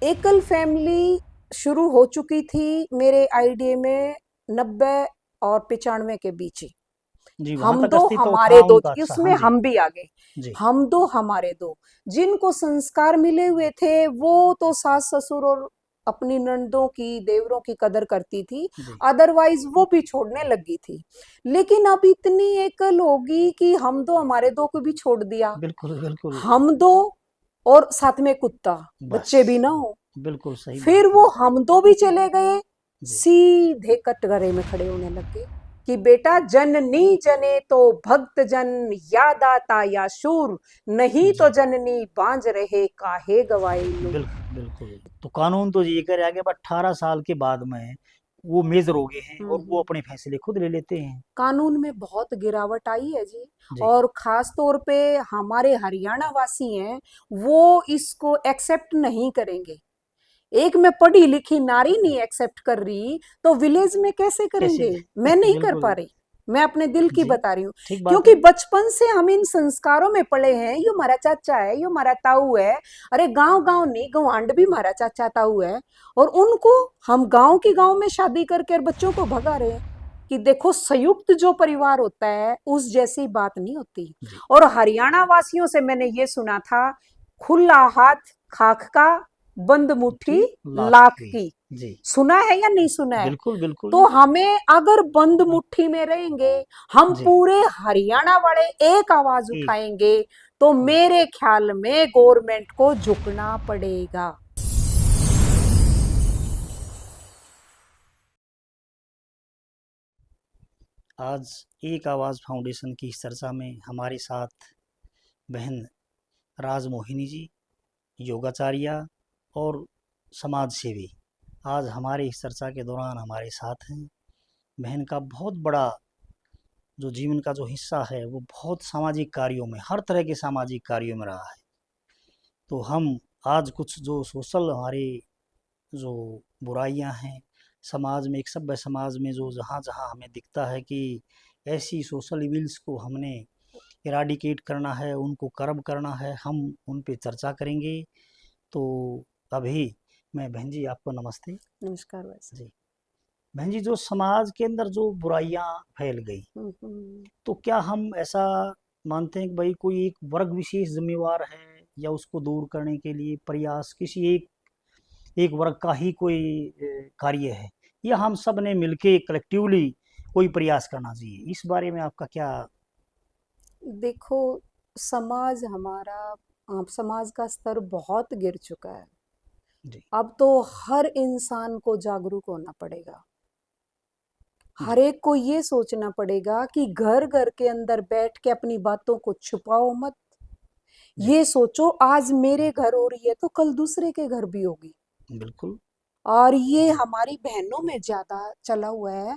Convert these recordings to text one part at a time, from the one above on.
एकल फैमिली शुरू हो चुकी थी मेरे आईडिया में 90 और 95 के बीच ही। जी, वहाँ हम तक दो अस्तित्व हमारे था दो, उनका। अच्छा, हाँ इसमें जी। हम भी आ गए। जी, हम दो हमारे दो, जिनको संस्कार मिले हुए थे वो तो सास ससुर और अपनी नंदों की देवरों की कदर करती थी, जी। अदरवाइज वो भी छोड़ने लगी थी। लेकिन अब इतनी एकल होगी कि हम दो हमारे दो को भी छोड़ दिया। बिल्कुल, बिल्कुल। हम दो और साथ में कुत्ता, बस, बच्चे भी ना हो। बिल्कुल सही बात फिर है। वो हम दो भी चले गए, जी, सीधे कटघरे में खड़े होने लग गए कि बेटा जननी जने तो भक्त जन, या दाता या शूर, नहीं तो जी। जननी बांझ रहे काहे गवाए नूर। बिल्कुल, बिल्कुल। तो कानून तो ये कह रहा है कि बस 18 साल के बाद में वो मेजर हो गए हैं और वो हम्म। अपने फैसले खुद ले लेते हैं। कानून में बहुत गिरावट आई है जी। जी, और खास तौर पे हमारे हरियाणा वासी हैं, वो इसको एक्सेप्ट नहीं करेंगे। एक मैं पढ़ी लिखी नारी नहीं एक्सेप्ट कर रही तो विलेज में कैसे कैसे? करेंगे? मैं नहीं कर पा बिल्कुल। रही। मैं अपने दिल की जी, बता रही हूँ। ठीक बात क्योंकि है। बचपन से हम इन संस्कारों में पड़े हैं, यो हमारा चाचा है, यो हमारा ताऊ है। अरे गांव गांव नहीं, गवांड भी हमारा चाचा ताऊ है। और उनको हम गांव की गांव में शादी करके और बच्चों को भगा रहे हैं कि देखो संयुक्त जो परिवार होता है उस जैसी बात नहीं होती। जी, और हरियाणा वासियों से मैंने ये सुना था, खुला हाथ खाक का, बंद मुट्ठी मुट्ठी लाख लाख की। की। जी, सुना है या नहीं सुना है? बिल्कुल, बिल्कुल तो जी। हमें अगर बंद मुट्ठी में रहेंगे, हम जी, पूरे हरियाणा वाले एक आवाज एक उठाएंगे, तो जी। मेरे ख्याल में गवर्नमेंट को झुकना पड़ेगा। आज एक आवाज़ फाउंडेशन की इस चर्चा में हमारे साथ बहन राजमोहिनी जी, योगाचार्या और समाज सेवी आज हमारे इस चर्चा के दौरान हमारे साथ हैं। बहन का बहुत बड़ा जो जीवन का जो हिस्सा है वो बहुत सामाजिक कार्यों में, हर तरह के सामाजिक कार्यों में रहा है। तो हम आज कुछ जो सोशल हमारे जो बुराइयां हैं समाज में, एक सभ्य समाज में जो जहाँ जहाँ हमें दिखता है कि ऐसी सोशल इविल्स को हमने इराडिकेट करना है, उनको कर्ब करना है, हम उन पे चर्चा करेंगे। तो अभी मैं बहन जी आपको नमस्ते। नमस्कार वैसे। जी, बहन जी, जो समाज के अंदर जो बुराइयां फैल गई, हम्म। तो क्या हम ऐसा मानते हैं कि भाई कोई एक वर्ग विशेष जिम्मेवार है, या उसको दूर करने के लिए प्रयास किसी एक एक वर्ग का ही कोई कार्य है, या हम सब ने मिलके कलेक्टिवली कोई प्रयास करना चाहिए? इस बारे में आपका क्या? देखो, समाज हमारा, समाज का स्तर बहुत गिर चुका है। जी, अब तो हर इंसान को जागरूक होना पड़ेगा। हर जी, एक को ये सोचना पड़ेगा कि घर घर के अंदर बैठ के अपनी बातों को छुपाओ मत। जी, ये सोचो आज मेरे घर हो रही है तो कल दूसरे के घर भी होगी। बिल्कुल, और ये हमारी बहनों में ज्यादा चला हुआ है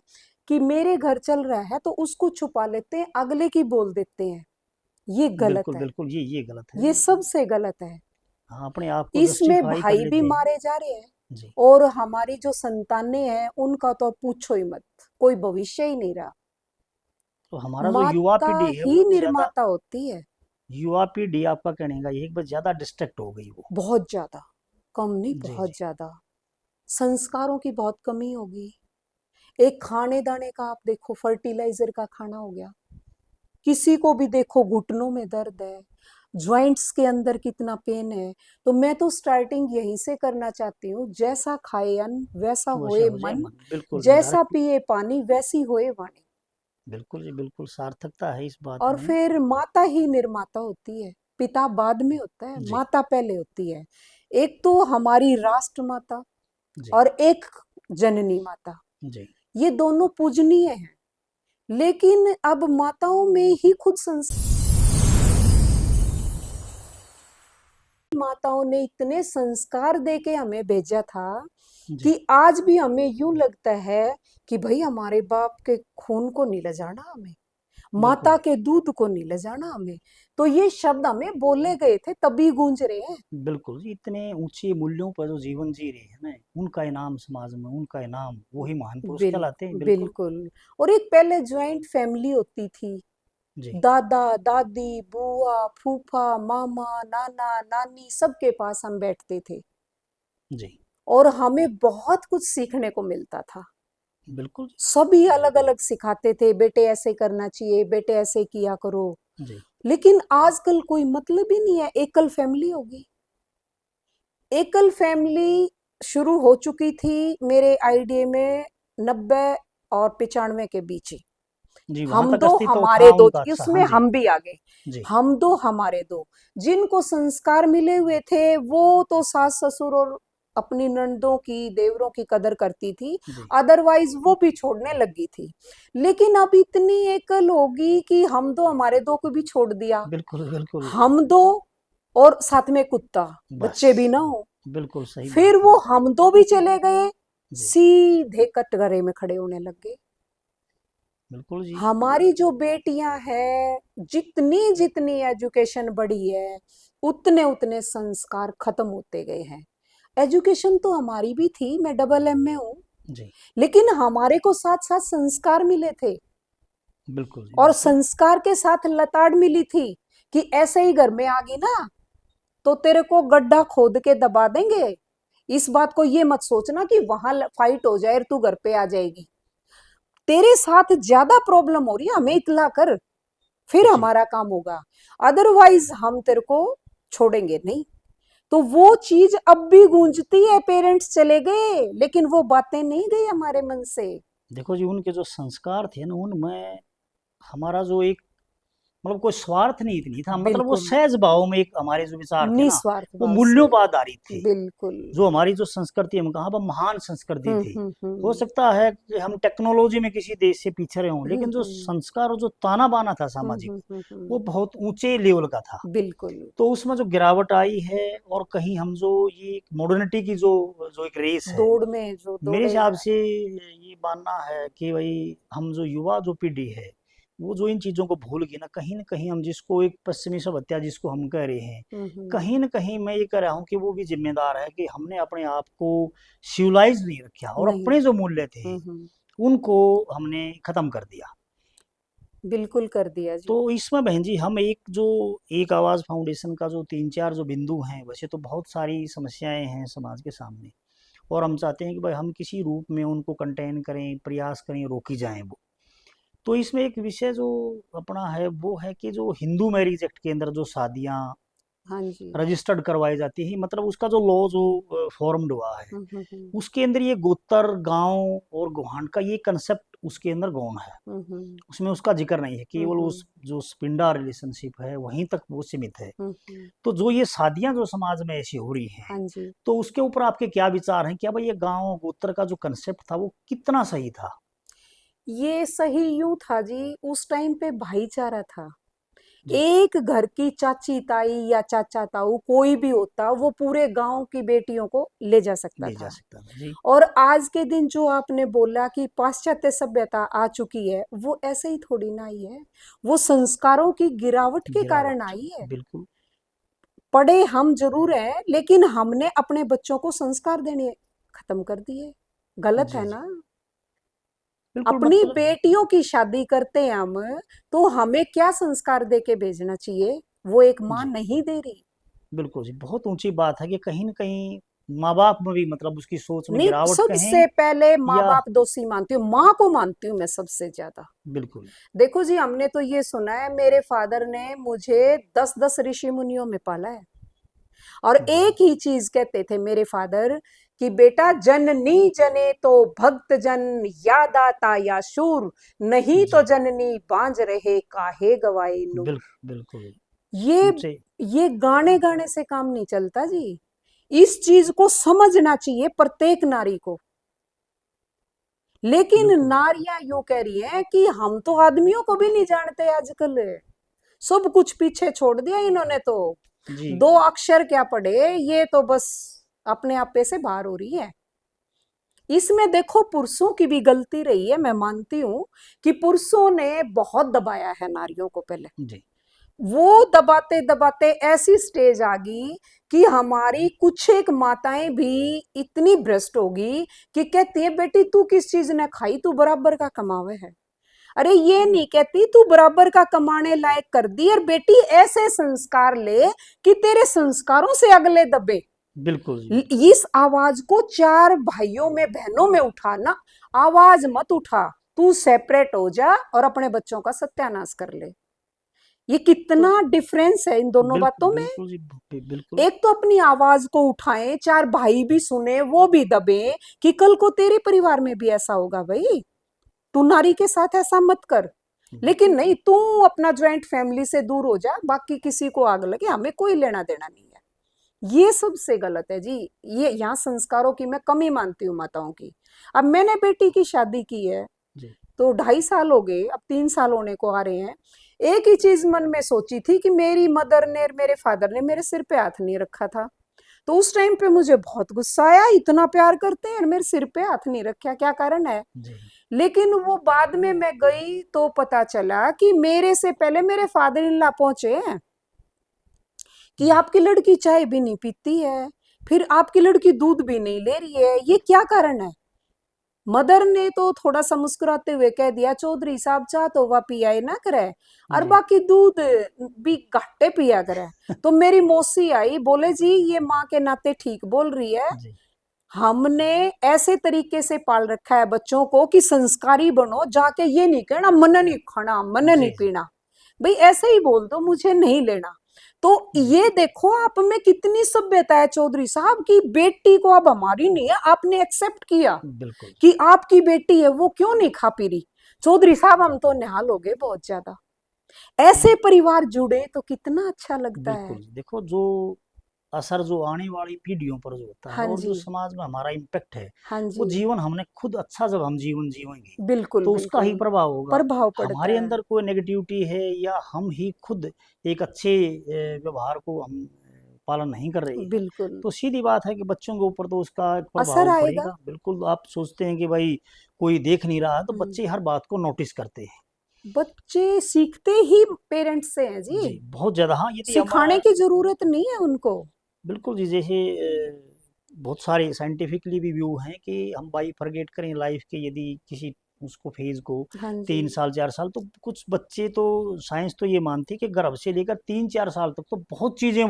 कि मेरे घर चल रहा है तो उसको छुपा लेते हैं, अगले की बोल देते हैं। ये गलत बिल्कुल, है। बिल्कुल, ये गलत है। ये सबसे गलत है। हाँ, अपने आप को इसमें जस्टिफाई कर भाई भी लेते हैं। मारे जा रहे हैं। जी, और हमारी जो संतानें हैं उनका तो पूछो ही मत, कोई भविष्य ही नहीं रहा। तो हमारा जो युवा माता पीढ़ी है ही वो ज़्यादा, निर्माता होती है। युवा पीढ़ी आपका कहने का ये है कि बस ज़्यादा डिस्ट्रैक्ट हो गई वो। बहुत ज्यादा, कम नहीं, जी, बहुत जी, ज्यादा। संस्कारों की बहुत कमी होगी। एक खाने दाने का आप देखो, फर्टिलाइजर का खाना हो गया। किसी को भी देखो घुटनों में दर्द है, ज्वाइंट्स के अंदर कितना पेन है। तो मैं तो स्टार्टिंग यहीं से करना चाहती हूँ, जैसा खाए अन्न वैसा वैसा होए हो जाए मन, मन, बिल्कुल जैसा डायरेक्ट। पिए पानी वैसी होए वाणी। बिल्कुल जी, बिल्कुल सार्थकता है इस बात और में। फिर माता ही निर्माता होती है, पिता बाद में होता है, जी, माता पहले होती है। एक तो हमारी राष्ट्र माता जी, और एक जननी माता, जी, ये दोनों पूजनीय हैं। लेकिन अब माताओं में ही खुद माताओं ने इतने संस्कार दे के हमें भेजा था जी, कि आज भी हमें यूं लगता है कि भाई हमारे बाप के खून को नहीं ले जाना हमें, माता बिल्कुल, के दूध को नहीं ले जाना हमें। तो ये शब्द हमें बोले गए थे तभी गूंज रहे हैं। बिल्कुल जी, इतने ऊँचे मूल्यों पर जो जीवन जी रहे हैं ना, उनका इनाम समाज में, उनका इनाम वही महान पुरुष कहलाते हैं, बिल्कुल बिल्कुल। बिल्कुल। और एक पहले ज्वाइंट फैमिली होती थी, जी, दादा दादी बुआ फूफा मामा नाना नानी सबके पास हम बैठते थे। जी और हमें बहुत कुछ सीखने को मिलता था। बिल्कुल सभी अलग अलग सिखाते थे, बेटे ऐसे करना चाहिए, बेटे ऐसे किया करो। जी लेकिन आजकल कोई मतलब ही नहीं है, एकल फैमिली होगी। एकल फैमिली शुरू हो चुकी थी मेरे आइडिया में 90 और 95 के बीच ही। जी, वहां हम तक दो अस्तित्व हमारे था दो, उनका। अच्छा, हाँ उसमें जी। हम भी आ गए। जी हम दो हमारे दो, जिनको संस्कार मिले हुए थे वो तो सास ससुर और अपनी ननदों की, देवरों की कदर करती थी, जी अदरवाइज वो भी छोड़ने लगी थी। लेकिन अब इतनी एकल होगी कि हम दो हमारे दो को भी छोड़ दिया। बिल्कुल बिल्कुल। हम दो और साथ में कुत्ता, बस बच्चे भी ना हो। बिल्कुल सही फिर बात है। वो हम दो भी चले गए, जी सीधे कटघरे में खड़े होने लग गए। बिल्कुल जी। हमारी जो बेटियां हैं, जितनी जितनी एजुकेशन बढ़ी है, उतने उतने संस्कार खत्म होते गए हैं। एजुकेशन तो हमारी भी थी, मैं डबल एम में हूँ, जी लेकिन हमारे को साथ साथ संस्कार मिले थे। बिल्कुल जी और बिल्कुल। संस्कार के साथ लताड़ मिली थी कि ऐसे ही घर में आ गई ना तो तेरे को गड्ढा खोद के दबा देंगे। इस बात को ये मत सोचना कि वहां फाइट हो जाए और तू घर पे आ जाएगी। तेरे साथ ज्यादा प्रॉब्लम हो रही है, हमें इतला कर, फिर जी हमारा काम होगा, अदरवाइज हम तेरे को छोड़ेंगे नहीं। तो वो चीज अब भी गूंजती है, पेरेंट्स चले गए लेकिन वो बातें नहीं गई हमारे मन से। देखो जी, उनके जो संस्कार थे ना, उनमें हमारा जो एक मतलब कोई स्वार्थ नहीं इतनी था, मतलब वो बिल्कुल सहज भाव में एक हमारे जो विचार थे ना, निस्वार्थ वो भाव से। मूल्यों पर आधारित थे। बिल्कुल। जो हमारी जो संस्कृति हम कहा महान संस्कृति थी। हो सकता है कि हम टेक्नोलॉजी में किसी देश से पीछे रहे हों, लेकिन जो हम्म संस्कार और जो ताना बाना था सामाजिक, वो बहुत ऊंचे लेवल का था। बिल्कुल। तो उसमें जो गिरावट आई है, और कहीं हम जो ये मॉडर्निटी की जो जो एक रेस है, दौड़ में जो मेरे दौड़े हिसाब जा से ये मानना है कि भाई हम जो युवा जो पीढ़ी है, वो जो इन चीज़ों को भूल गई ना कहीं हम जिसको एक पश्चिमी सभ्यता जिसको हम कह रहे हैं, कहीं ना कहीं मैं ये कह रहा हूँ कि वो भी जिम्मेदार है कि हमने अपने आप को सिविलाइज नहीं रखा, और नहीं। अपने जो मूल्य थे हम्म। उनको हमने खत्म कर दिया। बिल्कुल कर दिया तो जी। इसमें बहन जी, हम एक जो एक आवाज़ फाउंडेशन का जो 3-4 जो बिंदु हैं, वैसे तो बहुत सारी समस्याएं हैं समाज के सामने, और हम चाहते हैं कि भाई हम किसी रूप में उनको कंटेन करें, प्रयास करें, रोकी जाएं वो। तो इसमें एक विषय जो अपना है वो है कि जो हिंदू मैरिज एक्ट के अंदर जो शादियां हाँ जी। रजिस्टर्ड करवाई जाती है, मतलब उसका जो लॉ जो फॉर्म्ड हुआ है, हम्म। उसके अंदर ये गोत्र गांव और गुहान का ये कंसेप्ट उसके अंदर गौण है। हम्म। उसमें उसका जिक्र नहीं है, केवल हम्म। उस जो पिंडा रिलेशनशिप है वहीं तक वो सीमित है। हम्म। तो जो ये शादियां जो समाज में ऐसी हो रही हैं, हाँ जी। तो उसके ऊपर आपके क्या विचार हैं? क्या भाई ये गांव गोत्र का जो कंसेप्ट था वो कितना सही था? ये सही यूं था जी, उस टाइम पे भाईचारा था। जी एक घर की चाची ताई या चाचा ताऊ कोई भी होता, वो पूरे गांव की बेटियों को ले जा सकता ले जा था। सकता था जी। और आज के दिन जो आपने बोला कि पाश्चात्य सभ्यता आ चुकी है, वो ऐसे ही थोड़ी ना आई है। वो संस्कारों की गिरावट के कारण गिरावट। आई है। बिल्कुल पढ़े हम जरूर हैं, लेकिन हमने अपने बच्चों को संस्कार देने खत्म कर दिए। गलत जी है जी ना? बिल्कुल अपनी मतलब बेटियों की शादी करते हैं हम, तो हमें क्या संस्कार दे के भेजना चाहिए? वो एक माँ जी नहीं दे रही। बिल्कुल जी, बहुत ऊंची बात है कि कहीं ना कहीं माँ बाप में भी मतलब उसकी सोच में नहीं, गिरावट कहें सबसे पहले माँ या। बाप दोषी मानती हूँ, माँ को मानती हूँ मैं सबसे ज्यादा। बिल्कुल देखो जी, हमने तो ये सुना है, मेरे फादर ने मुझे 10-10 ऋषि मुनियों में पाला है। और जी एक ही चीज कहते थे मेरे फादर कि बेटा, जननी जने तो भक्त जन, या दाता या शूर, नहीं तो जी जननी बांझ रहे, काहे गवाए नूर। बिल्कुल बिल्कुल ये ऊंचे। ये गाने गाने से काम नहीं चलता जी। इस चीज को समझना चाहिए प्रत्येक नारी को। लेकिन बिल्कुल नारियां यूं कह रही हैं कि हम तो आदमियों को भी नहीं जानते आजकल, सब कुछ पीछे छोड़ दिया इन्होंने तो। जी 2 अक्षर क्या पढ़े, ये तो बस अपने आप पे से बाहर हो रही है। इसमें देखो पुरुषों की भी गलती रही है, मैं मानती हूं कि पुरुषों ने बहुत दबाया है नारियों को पहले। जी वो दबाते दबाते ऐसी स्टेज आ गई कि हमारी कुछ एक माताएं भी इतनी भ्रष्ट होगी कि कहती है, बेटी तू किस चीज ने खाई, तू बराबर का कमावे है। अरे ये नहीं कहती तू बराबर का कमाने लायक कर दी, और बेटी ऐसे संस्कार ले कि तेरे संस्कारों से अगले दबे। बिल्कुल जी। इस आवाज को 4 भाइयों में बहनों में उठाना, आवाज मत उठा, तू सेपरेट हो जा और अपने बच्चों का सत्यानाश कर ले। ये तो कितना डिफरेंस है इन दोनों बिल्कुल बातों में। बिल्कुल जी, बिल्कुल। एक तो अपनी आवाज को उठाएं, 4 भाई भी सुने, वो भी दबे, कि कल को तेरे परिवार में भी ऐसा होगा भाई, तू नारी के साथ ऐसा मत कर। लेकिन नहीं, तू अपना ज्वाइंट फैमिली से दूर हो जा, बाकी किसी को आग लगे, हमें कोई लेना देना नहीं है। ये सबसे गलत है जी। ये यहाँ संस्कारों की मैं कमी मानती हूँ माताओं की। अब मैंने बेटी की शादी की है जी तो 2.5 साल हो गए, अब 3 साल होने को आ रहे हैं। एक ही चीज मन में सोची थी कि मेरी मदर ने और मेरे फादर ने मेरे सिर पे हाथ नहीं रखा था। तो उस टाइम पे मुझे बहुत गुस्सा आया, इतना प्यार करते हैं और मेरे सिर पे हाथ नहीं रखा, क्या कारण है। जी लेकिन वो बाद में मैं गई तो पता चला कि मेरे से पहले मेरे फादर इन लॉ पहुंचे हैं कि जी आपकी लड़की चाय भी नहीं पीती है, फिर आपकी लड़की दूध भी नहीं ले रही है, ये क्या कारण है। मदर ने तो थोड़ा सा मुस्कुराते हुए कह दिया, चौधरी साहब चाह तो वह पिया ना करे और जी बाकी दूध भी घाटे पिया करे। तो मेरी मौसी आई, बोले जी ये माँ के नाते ठीक बोल रही है, जी हमने ऐसे तरीके से पाल रखा है बच्चों को कि संस्कारी बनो, जाके ये नहीं कहना मन नहीं खाना मन नहीं जी जी पीना, भाई ऐसे ही बोल दो मुझे नहीं लेना। तो जी ये देखो आप में कितनी सभ्यता है चौधरी साहब की, बेटी को अब हमारी नहीं है, आपने एक्सेप्ट किया बिल्कुल कि आपकी बेटी है, वो क्यों नहीं खा पी रही। चौधरी साहब हम तो निहाल हो गए बहुत ज्यादा। ऐसे परिवार जुड़े तो कितना अच्छा लगता है। बिल्कुल। देखो जो असर जो आने वाली पीढ़ियों पर जो होता है हाँ और जो जी, समाज में हमारा इम्पेक्ट है, हाँ वो जी, जीवन हमने खुद अच्छा जब हम जीवन जीवेंगे बिल्कुल तो उसका ही बिल्कुल प्रभाव होगा। प्रभाव पड़ता हमारे है। अंदर कोई नेगेटिविटी है या हम ही खुद एक अच्छे व्यवहार को हम पालन नहीं कर रहे हैं, बिल्कुल तो सीधी बात है कि बच्चों के ऊपर तो उसका एक असर प्रभाव आएगा। पड़ेगा। बिल्कुल। आप सोचते हैं कि भाई कोई देख नहीं रहा है, तो हम्म, बच्चे हर बात को नोटिस करते हैं। बच्चे सीखते ही पेरेंट्स से हैं जी, जी बहुत ज़्यादा। हाँ, यदि हम सिखाने की जरूरत नहीं है उनको। बिल्कुल जी। जैसे बहुत सारे साइंटिफिकली भी व्यू हैं कि हम बाई फॉरगेट करें लाइफ के, यदि किसी उसको फेज को हाँ जी, 3 साल 4 साल, तो कुछ बच्चे तो साइंस तो ये मानती है कि गर्भ से लेकर 3 4 साल तक तो बहुत चीज़ें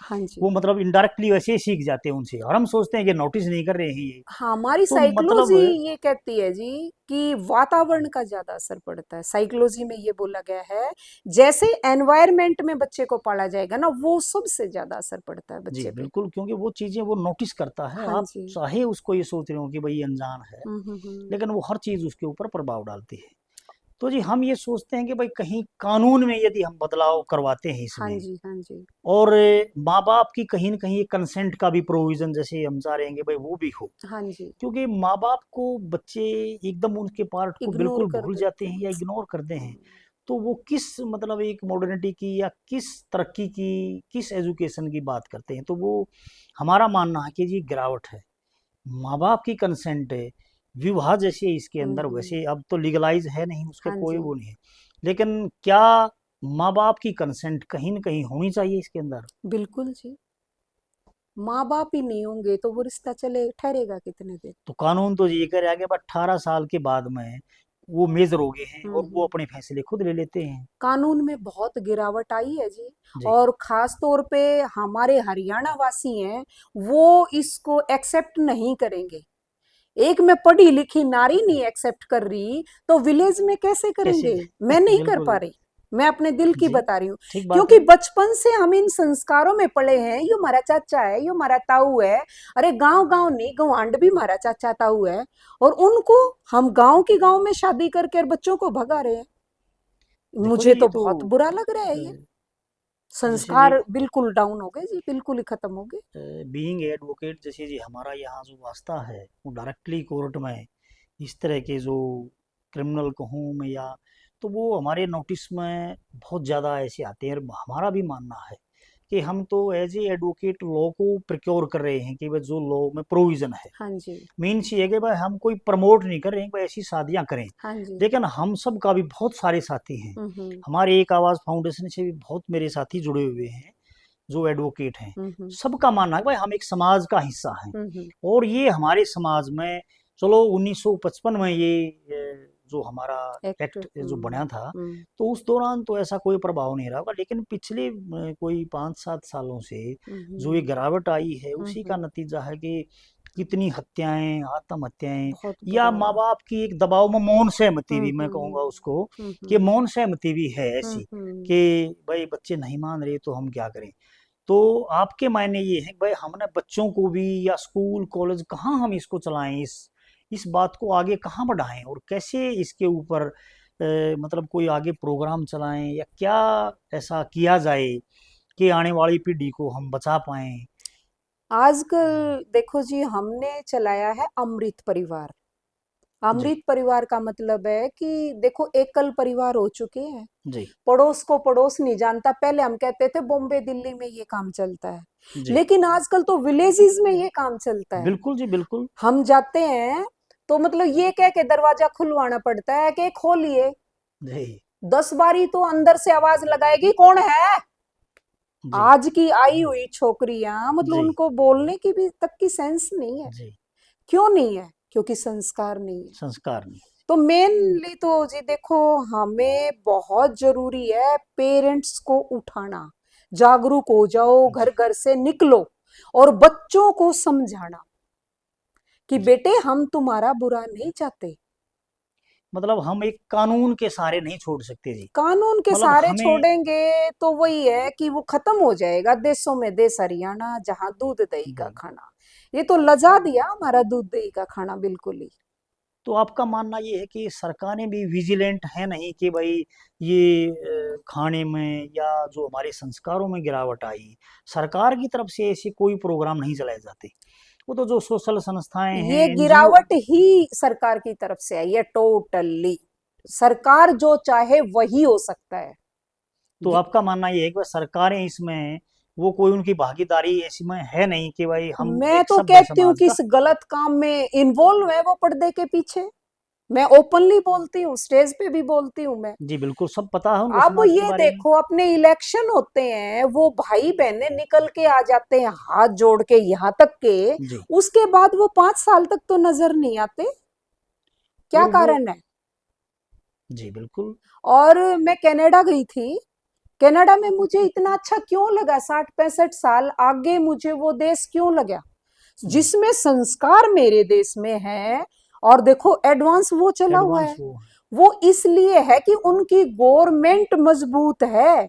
हाँ जी। वो मतलब इनडायरेक्टली वैसे ही सीख जाते हैं उनसे, और हम सोचते हैं कि नोटिस नहीं कर रहे हैं ये। हमारी तो साइकोलॉजी मतलब ये कहती है जी कि वातावरण का ज्यादा असर पड़ता है। साइकोलॉजी में ये बोला गया है, जैसे एनवायरनमेंट में बच्चे को पाला जाएगा ना, वो सबसे ज्यादा असर पड़ता है जी बच्चे पे। बिल्कुल, क्योंकि वो चीज़ें वो नोटिस करता है। हाँ आप जी। चाहे उसको ये सोच रहे हो कि भाई ये अनजान है, हम्म। लेकिन वो हर चीज़ उसके ऊपर प्रभाव डालती है। तो जी हम ये सोचते हैं कि भाई कहीं कानून में यदि हम बदलाव करवाते हैं हाँ इसमें, जी, हाँ जी, और माँ बाप की कहीं न कहीं कंसेंट का भी प्रोविज़न जैसे हम चाह रहे हैं कि भाई वो भी हो। हाँ जी। क्योंकि माँ बाप को बच्चे एकदम उनके पार्ट को इग्नोर बिल्कुल कर भूल जाते देते हैं हैं। या इग्नोर करते हैं, हम्म, तो वो किस मतलब एक मॉडर्निटी की या किस तरक्की की, किस एजुकेशन की बात करते हैं। तो वो हमारा मानना है कि जी गिरावट है। माँ बाप की कंसेंट है, विवाह जैसे इसके अंदर, हम्म। वैसे अब तो लीगलाइज है नहीं, उसका हाँ कोई जी, वो नहीं है, लेकिन क्या माँ बाप की कंसेंट कहीं न कहीं होनी चाहिए इसके अंदर। बिल्कुल जी। माँ बाप ही नहीं होंगे तो वो रिश्ता चले ठहरेगा कितने दिन। तो कानून तो ये कह रहा है कि 18 साल के बाद में वो मेजर हो गए हैं और वो हम्म। अपने फैसले खुद ले लेते हैं। कानून में बहुत गिरावट आई है जी। जी और खास तौर पे हमारे हरियाणा वासी हैं, वो इसको एक्सेप्ट नहीं करेंगे। एक मैं पढ़ी लिखी नारी नहीं एक्सेप्ट कर रही तो विलेज में कैसे कैसे करेंगे। मैं नहीं कर पा बिल्कुल रही, मैं अपने दिल की जी बता रही हूँ। ठीक बात क्योंकि है। बचपन से हम इन संस्कारों में पले हैं, यो हमारा चाचा है, यो हमारा ताऊ है। अरे गांव गांव नहीं, गवांड भी हमारा चाचा ताऊ है। और उनको हम गांव की गांव में शादी करके और बच्चों को भगा रहे हैं। देखो जी मुझे ये तो तो बहुत बुरा लग रहा है ये। जैसे जी संस्कार बिल्कुल डाउन हो गए जी, बिल्कुल ही खत्म हो गए। बीइंग एडवोकेट, जैसे जी हमारा यहाँ जो वास्ता है वो डायरेक्टली कोर्ट में इस तरह के जो क्रिमिनल कहूँ मैं या, तो वो हमारे नोटिस में बहुत ज़्यादा ऐसे आते हैं। और हमारा भी मानना है कि हम तो एज ए एडवोकेट लॉ को प्रिक्योर कर रहे हैं कि भाई जो लॉ में प्रोविज़न है, हाँ जी, मीन्स ये है कि भाई हम कोई प्रमोट नहीं कर रहे हैं कि भाई ऐसी शादियां करें, हाँ जी। लेकिन हम सब का भी बहुत सारे साथी हैं। हम्म, हमारे एक आवाज़ फाउंडेशन से भी बहुत मेरे साथी जुड़े हुए हैं जो एडवोकेट हैं। हम्म, सबका मानना है कि भाई हम एक समाज का हिस्सा हैं, हम्म, और ये हमारे समाज में, चलो 1955 में ये जो हमारा एक्ट एक्ट जो बना था, हम्म, तो उस दौरान तो ऐसा कोई प्रभाव नहीं रहा होगा, लेकिन पिछले कोई 5-7 सालों से जो ये हम्म, गिरावट आई है, उसी का हम्म, नतीजा है कि कितनी हत्याएं, आत्महत्याएं, बहुत या बुरा माँ हुआ। बाप की एक दबाव में मौन सहमति हम्म, भी मैं कहूँगा उसको, कि हम्म, मौन सहमति भी है हम्म, ऐसी, कि भाई बच्चे नहीं मान रहे तो हम क्या करें। तो आपके मायने ये है कि भाई हमने बच्चों को भी, या स्कूल कॉलेज कहाँ हम इसको चलाएं, इस बात को आगे कहाँ बढ़ाएं, और कैसे इसके ऊपर मतलब कोई आगे प्रोग्राम चलाएं, या क्या ऐसा किया जाए कि आने वाली पीढ़ी को हम बचा पाएं। आजकल देखो जी, हमने चलाया है अमृत परिवार। जी। अमृत परिवार का मतलब है कि देखो एकल परिवार हो चुके हैं, जी। पड़ोस को पड़ोस नहीं जानता। पहले हम कहते थे बॉम्बे दिल्ली में ये काम चलता है, जी। लेकिन आजकल तो विलेजेस में ये काम चलता है। बिल्कुल जी, बिल्कुल। हम जाते हैं तो मतलब ये कह के दरवाजा खुलवाना पड़ता है कि खोलिए। जी। 10 बारी तो अंदर से आवाज लगाएगी, कौन है। जी। आज की आई हुई छोकरियां मतलब जी। उनको बोलने की भी तक की सेंस नहीं है। जी। क्यों नहीं है? क्योंकि संस्कार नहीं है। संस्कार नहीं। तो मेनली तो जी देखो, हमें बहुत जरूरी है पेरेंट्स को उठाना, जागरूक हो जाओ, घर जी। घर से निकलो और बच्चों को समझाना कि जी। बेटे हम तुम्हारा बुरा नहीं चाहते। मतलब हम एक कानून के सहारे नहीं छोड़ सकते जी। कानून के मतलब सहारे हमें। छोड़ेंगे तो वही है कि वो खत्म हो जाएगा देशों में देश हरियाणा, जहां दूध दही का जी। खाना। ये तो लजा दिया हमारा दूध दही का खाना बिल्कुल ही। तो आपका मानना ये है कि सरकारें भी विजिलेंट है नहीं, कि भाई ये खाने में या जो हमारे संस्कारों में गिरावट आई, सरकार की तरफ से ऐसे कोई प्रोग्राम नहीं चलाए जाते। वो तो जो सोशल संस्थाएं हैं, ये एनजीओ। गिरावट ही सरकार की तरफ से आई है टोटली। सरकार जो चाहे वही हो सकता है। तो आपका मानना ये है कि भाई सरकारें इसमें, वो कोई उनकी भागीदारी इसमें है नहीं, कि भाई हम मैं एक तो सभ्य कहती हूँ समाज कि का। इस गलत काम में इन्वॉल्व है वो पर्दे के पीछे। मैं ओपनली बोलती हूँ, स्टेज पे भी बोलती हूँ मैं। जी बिल्कुल, सब पता है उनको अब समाज के ये बारे में। देखो, अपने इलेक्शन होते हैं, वो भाई बहने निकल के आ जाते हैं हाथ जोड़ के यहाँ तक के, जी। उसके बाद वो 5 साल तक तो नजर नहीं आते। क्या और वो। कारण है? जी बिल्कुल। और मैं कनाडा गई थी। कनाडा में मुझे इतना अच्छा क्यों लगा, 60-65 साल आगे मुझे वो देश क्यों लगा, जी। जिसमें संस्कार मेरे देश में है। और देखो एडवांस वो चला हुआ एडवांस है। वो। वो इसलिए है कि उनकी गवर्नमेंट मजबूत है।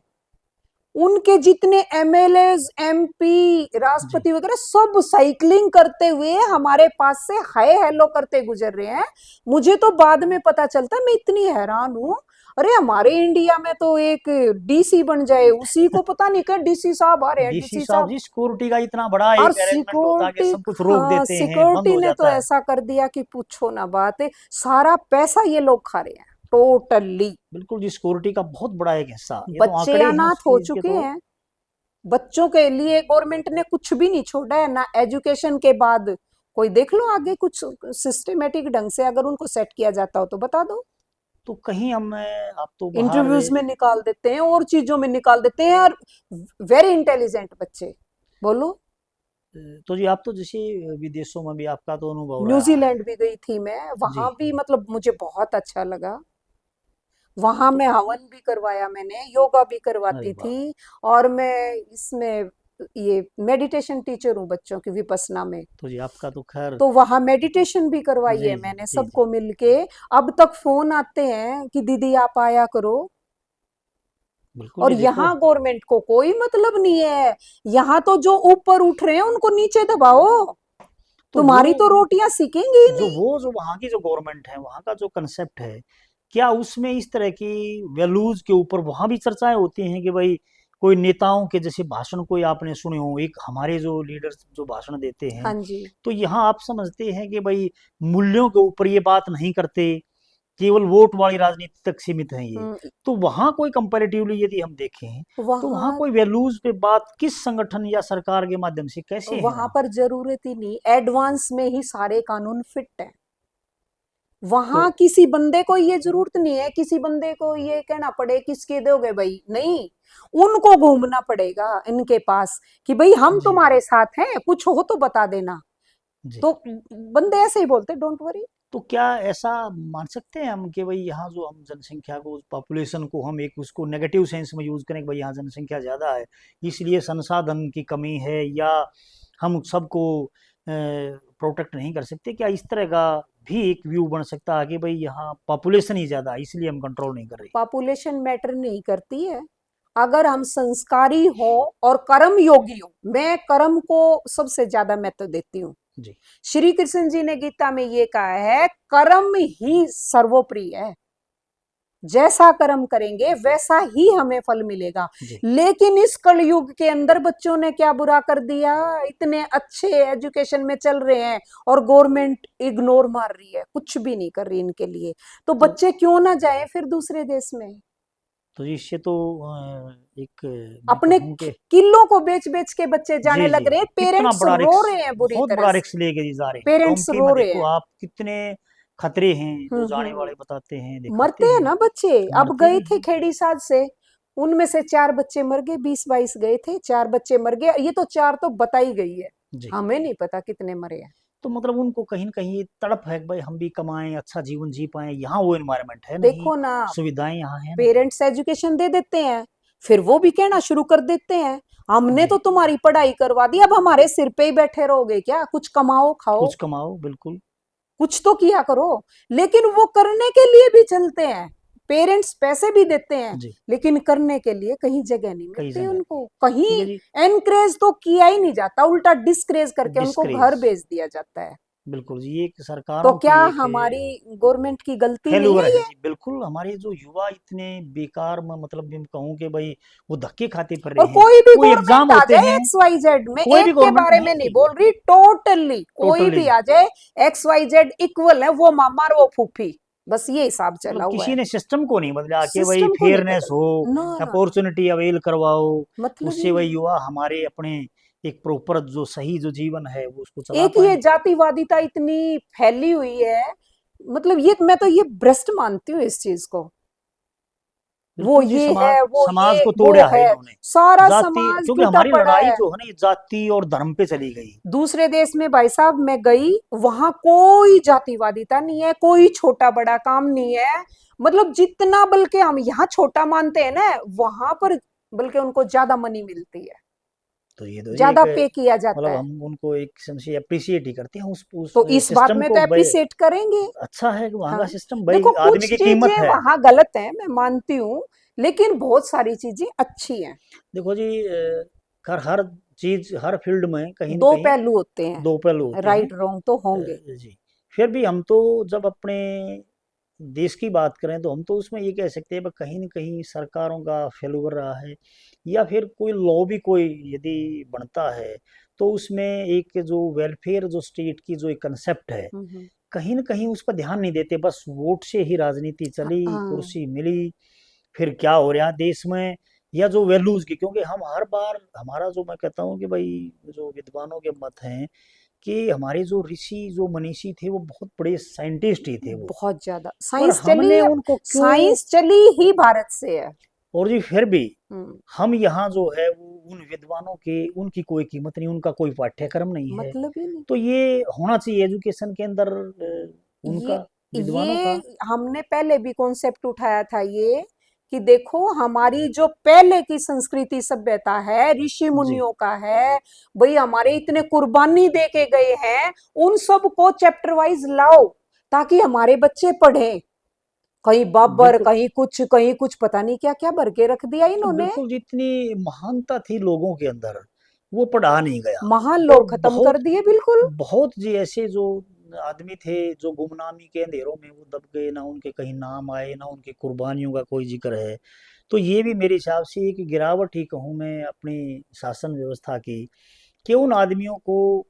उनके जितने एमएलए, एमपी, जी। राष्ट्रपति वगैरह सब साइकिलिंग करते हुए हमारे पास से हाय हेलो करते गुजर रहे हैं। मुझे तो बाद में पता चलता है, मैं इतनी हैरान हूं। अरे हमारे इंडिया में तो एक डीसी बन जाए, उसी को पता नहीं क्या डीसी साहब आ रहे हैं, डीसी डीसी साहब साहब। जी, सिक्योरिटी का इतना बड़ा और एक अरेंजमेंट होता है कि सिक्योरिटी, सब कुछ रोक हाँ देते हैं, बंद सिक्योरिटी हो ने तो जाता है। ऐसा कर दिया कि पूछो ना बात है। सारा पैसा ये लोग खा रहे हैं टोटली। बिल्कुल जी, सिक्योरिटी का बहुत बड़ा एक हिस्सा, ये तो बच्चे आंकड़े हैं उस अनाथ हो चीज के चुके तो। हैं। बच्चों के लिए गवर्नमेंट ने कुछ भी नहीं छोड़ा है ना। एजुकेशन के बाद कोई देख लो आगे कुछ सिस्टमेटिक ढंग से अगर उनको सेट किया जाता हो तो बता दो। तो कहीं हम, आप तो बाहर। इंटरव्यूज में निकाल देते हैं और चीजों में निकाल देते हैं। और वेरी इंटेलिजेंट बच्चे। बोलो। तो जी, आप तो जैसे विदेशों में भी आपका तो अनुभव रहा है। न्यूजीलैंड भी गई थी मैं, जी। वहां भी मतलब मुझे बहुत अच्छा लगा। वहां तो मैं हवन भी करवाया, मैंने योगा भी अरे करवाती वाह। थी। और मैं इसमें ये मेडिटेशन टीचर हूँ बच्चों की विपसना में। तो जी आपका तो खैर। तो वहां मेडिटेशन भी करवाई जी। है जी। मैंने जी। जी। सबको मिलके। अब तक फोन आते हैं कि दीदी आप आया करो। बिल्कुल और जी, देखो। यहाँ गवर्नमेंट को कोई मतलब नहीं है। यहाँ तो जो ऊपर उठ रहे हैं उनको नीचे दबाओ। तो वो तुम्हारी तो रोटियां सीखेंगी ही नहीं। जो वहाँ की जो गवर्नमेंट है, वहाँ का जो कंसेप्ट है, क्या उसमें इस तरह की वैल्यूज के ऊपर वहाँ भी चर्चाएं होती हैं कि भाई कोई नेताओं के जैसे भाषण कोई आपने सुने हो, एक हमारे जो लीडर्स जो भाषण देते हैं, हाँ जी। तो यहाँ आप समझते हैं कि भाई मूल्यों के ऊपर ये बात नहीं करते, केवल वोट वाली राजनीति तक सीमित है ये। तो वहाँ कोई कंपैरेटिवली यदि हम देखें, तो वहाँ वहां कोई वैल्यूज पे बात किस संगठन या सरकार के माध्यम से कैसे है वहां वहाँ। पर जरूरत ही नहीं, एडवांस में ही सारे कानून फिट है। तो वहां किसी बंदे को ये जरूरत नहीं है, किसी बंदे को ये कहना पड़े किसके दोगे भाई, नहीं। उनको घूमना पड़ेगा इनके पास कि भाई हम जी। तुम्हारे साथ हैं, कुछ हो तो बता देना। जी। तो बंदे ऐसे ही बोलते डोंट वरी। तो क्या ऐसा मान सकते हैं हम कि भाई यहाँ जो हम जनसंख्या को, पॉपुलेशन को हम एक उसको नेगेटिव सेंस में यूज करें कि भाई यहाँ जनसंख्या ज़्यादा है इसलिए संसाधन की कमी है, या हम सबको प्रोटेक्ट नहीं कर सकते? क्या इस तरह का भी एक व्यू बन सकता है कि भाई यहाँ पॉपुलेशन ही ज़्यादा है इसलिए हम कंट्रोल नहीं कर रहे? पॉपुलेशन मैटर नहीं करती है। अगर हम संस्कारी हो और कर्म योगी हो, मैं कर्म को सबसे ज्यादा महत्व देती हूँ। जी श्री कृष्ण जी ने गीता में ये कहा है, कर्म ही सर्वोपरि है। जैसा कर्म करेंगे वैसा ही हमें फल मिलेगा। जी लेकिन इस कलयुग के अंदर बच्चों ने क्या बुरा कर दिया, इतने अच्छे एजुकेशन में चल रहे हैं और गवर्नमेंट इग्नोर मार रही है, कुछ भी नहीं कर रही इनके लिए। तो तो बच्चे क्यों ना जाए फिर दूसरे देश में? तो इससे तो एक मैं अपने कहूँ कि किलों को बेच बेच के बच्चे जाने जी जी लग रहे हैं, कितना पेरेंट्स बड़ा रो रिक्स, रहे हैं बुरी बहुत तरह बड़ा से, रिक्स लेके जा रहे हैं। पेरेंट्स टोंकी रो में रहे देखो हैं। आप कितने खतरे हैं जो जाने हम्म। वाले बताते हैं, दिखाते मरते हैं हैं, ना बच्चे। अब मरते गए भी थे हैं। खेड़ी साज से, उनमें से 4 बच्चे मर गए, 20-22 गए थे, 4 बच्चे मर गए। ये तो 4 तो बताई गई है, जी हमें नहीं पता कितने मरे हैं। तो मतलब उनको कहीं न कहीं ये तड़प है कि भाई हम भी कमाएं, अच्छा जीवन जी पाएं। यहाँ वो एनवायरनमेंट है नहीं, देखो ना, सुविधाएं यहाँ है नहीं। पेरेंट्स एजुकेशन दे देते हैं, फिर वो भी कहना शुरू कर देते हैं, हमने जी तो तुम्हारी पढ़ाई करवा दी, अब हमारे सिर पे ही बैठे रहोगे क्या? कुछ कमाओ खाओ, कुछ कमाओ, बिल्कुल। कुछ तो किया करो। लेकिन वो करने के लिए भी चलते हैं, पेरेंट्स पैसे भी देते हैं, जी लेकिन करने के लिए कहीं जगह नहीं कई मिलती जगह उनको, ठीक कहीं है जी। एनकरेज तो किया ही नहीं जाता, उल्टा डिस्करेज करके उनको घर डिस्करेज, भेज दिया जाता है। बिल्कुल जी, ये एक तो सरकारों क्या की एक हमारी गवर्नमेंट की गलती नहीं फेल्यूर है है ये? जी, बिल्कुल। हमारे जो युवा इतने बेकार में, मतलब मैं कहूँ कि भाई वो धक्के खाते फिर रहे और हैं। कोई भी कोई गवर्नमेंट एग्जाम आ होते जाए हैं, एक्स वाई जेड में, कोई भी एक के गवर्नमेंट बारे में नहीं नहीं जी, बोल रही, टोटली कोई टोटली भी आ जाए, एक्स वाई जेड इक्वल है, वो मामा और वो फूफी, बस ये हिसाब चला मतलब हुआ किसी है। ने सिस्टम को नहीं बदला कि भाई सिस्टम को नहीं फेयरनेस बदल, हो, ना ना ना, अपॉर्चुनिटी अवेल करवाओ, मतलब ही उससे वही नहीं। युवा हमारे अपने एक प्रॉपर जो सही जो जीवन है वो उसको चला एक ये पाए। जातिवादिता इतनी फैली हुई है, मतलब ये मैं तो ये भ्रष्ट मानती हूँ इस चीज को। वो बिल्कुल जी, ये समाज है, वो समाज ये को वो तोड़ा है है, इन्होंने। सारा जाति, समाज क्योंकि टूटा हमारी पड़ा लड़ाई है। जो है ना ये जाति और धर्म पे चली गई। दूसरे देश में भाई साहब मैं गई, वहां कोई जातिवादिता नहीं है, कोई छोटा बड़ा काम नहीं है। मतलब जितना बल्कि हम यहाँ छोटा मानते हैं ना, वहां पर बल्कि उनको ज्यादा मनी मिलती है, तो ये तो जी एक ज्यादा पे किया जाता मतलब है। हम उनको एक किस्म से अप्रिशिएट ही करते हैं उस तो इस बात सिस्टम में तो को भाई। अप्रिशिएट करेंगे। अच्छा है कि वहाँ हाँ, का सिस्टम, भाई देखो आदमी कुछ की कीमत चीजें है। वहां गलत है, मैं मानती हूँ, लेकिन बहुत सारी चीजें अच्छी हैं। देखो जी हर चीज हर फील्ड में कहीं न दो कहीं पहलू होते हैं, दो पहलू होते हैं। राइट रॉन्ग तो होंगे। जी फिर भी हम तो जब अपने देश की बात करें तो हम तो उसमें ये कह सकते हैं कि कहीं न कहीं सरकारों का फेल्योर रहा है, या फिर कोई लॉ भी कोई यदि बनता है तो उसमें एक जो वेलफेयर जो स्टेट की जो एक कंसेप्ट है, हम्म। कहीं न कहीं उस पर ध्यान नहीं देते। बस वोट से ही राजनीति चली, हाँ, कुर्सी मिली, फिर क्या हो रहा है देश में, या जो वैल्यूज़ की। क्योंकि हम हर बार हमारा जो मैं कहता हूँ कि भाई जो विद्वानों के मत हैं कि हमारे जो ऋषि जो मनीषी थे वो बहुत बड़े साइंटिस्ट ही थे वो, बहुत ज्यादा पर साइंस चली हमने है। उनको क्यों, साइंस चली ही भारत से है। और जी फिर भी हम्म, हम यहाँ जो है वो उन विद्वानों के उनकी कोई कीमत नहीं, उनका कोई पाठ्यक्रम नहीं है। मतलब ही नहीं। तो ये होना चाहिए एजुकेशन के अंदर ये उनका, विद्वानों ये का। हमने पहले भी कॉन्सेप्ट उठाया था ये, कि देखो हमारी जो पहले की संस्कृति सभ्यता है, ऋषि जी मुनियों का है, भाई हमारे इतने कुर्बानी दे के गए हैं, उन सब को चैप्टर वाइज लाओ, ताकि हमारे बच्चे पढ़ें। कहीं बाबर, बिल्कुल, कहीं कुछ पता नहीं क्या क्या भर के रख दिया तो इन्होंने। बिल्कुल जितनी महानता थी लोगों के अंदर वो पढ़ा नहीं गया। महान और लोग खत्म कर बहुत दिए बिल्कुल। बहुत जी ऐसे जो आदमी थे जो गुमनामी के अंधेरों में वो दब गए, ना उनके कहीं नाम आए, ना उनकी कुर्बानियों का कोई जिक्र है। तो ये भी मेरे हिसाब से एक गिरावट ही कहूँ मैं अपनी शासन व्यवस्था की, कि उन आदमियों को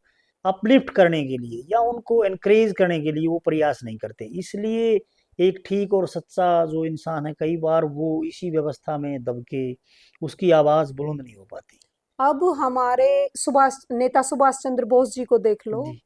अपलिफ्ट करने के लिए या उनको एनकरेज करने के लिए वो प्रयास नहीं करते। इसलिए एक ठीक और सच्चा जो इंसान है कई बार वो इसी व्यवस्था में दब के उसकी आवाज़ बुलंद नहीं हो पाती। अब हमारे नेता सुभाष चंद्र बोस जी को देख लो, जी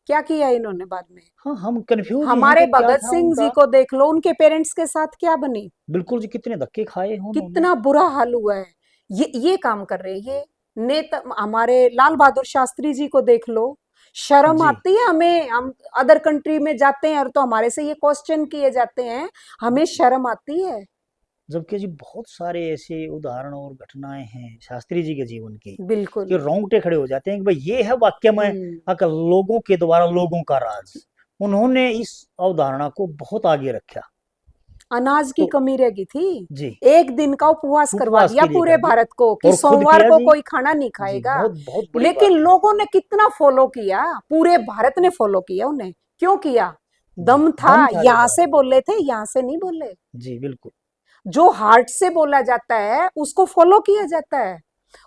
क्या किया इन्होंने बाद में। हाँ, हम कन्फ्यूज ही हैं हमारे कि क्या भगत था सिंह जी उनका। को देख लो, उनके पेरेंट्स के साथ क्या बनी, बिल्कुल जी, कितने धक्के खाए हैं उन्होंने। कितना बुरा हाल हुआ है। ये काम कर रहे हैं ये नेता। हमारे लाल बहादुर शास्त्री जी को देख लो, शर्म जी। आती है हमें, हम अदर कंट्री में जाते हैं और तो हमारे से ये क्वेश्चन किए जाते हैं, हमें शर्म आती है। जबकि जी बहुत सारे ऐसे उदाहरण और घटनाएं हैं शास्त्री जी के जीवन की बिल्कुल। कि रोंगटे खड़े हो जाते हैं कि भाई ये है वाक्य में अकल लोगों के द्वारा लोगों का राज। उन्होंने इस अवधारणा को बहुत आगे रखा। अनाज की तो कमी रह गई थी, जी, एक दिन का उपवास करवा उपवास दिया के लिए पूरे कर दिया भारत को कि और खुद सोमवार किया को जी। कोई खाना नहीं जी, खाएगा। बहुत बहुत बड़ी लेकिन बात है। लोगों ने कितना फॉलो किया, पूरे भारत ने फॉलो किया उन्हें। क्यों किया? जी, दम था, दम था यहां ज्यादा। से बोले थे, यहां से नहीं बोले। जी, बिल्कुल। जो हार्ट से बोला जाता है उसको फॉलो किया जाता है।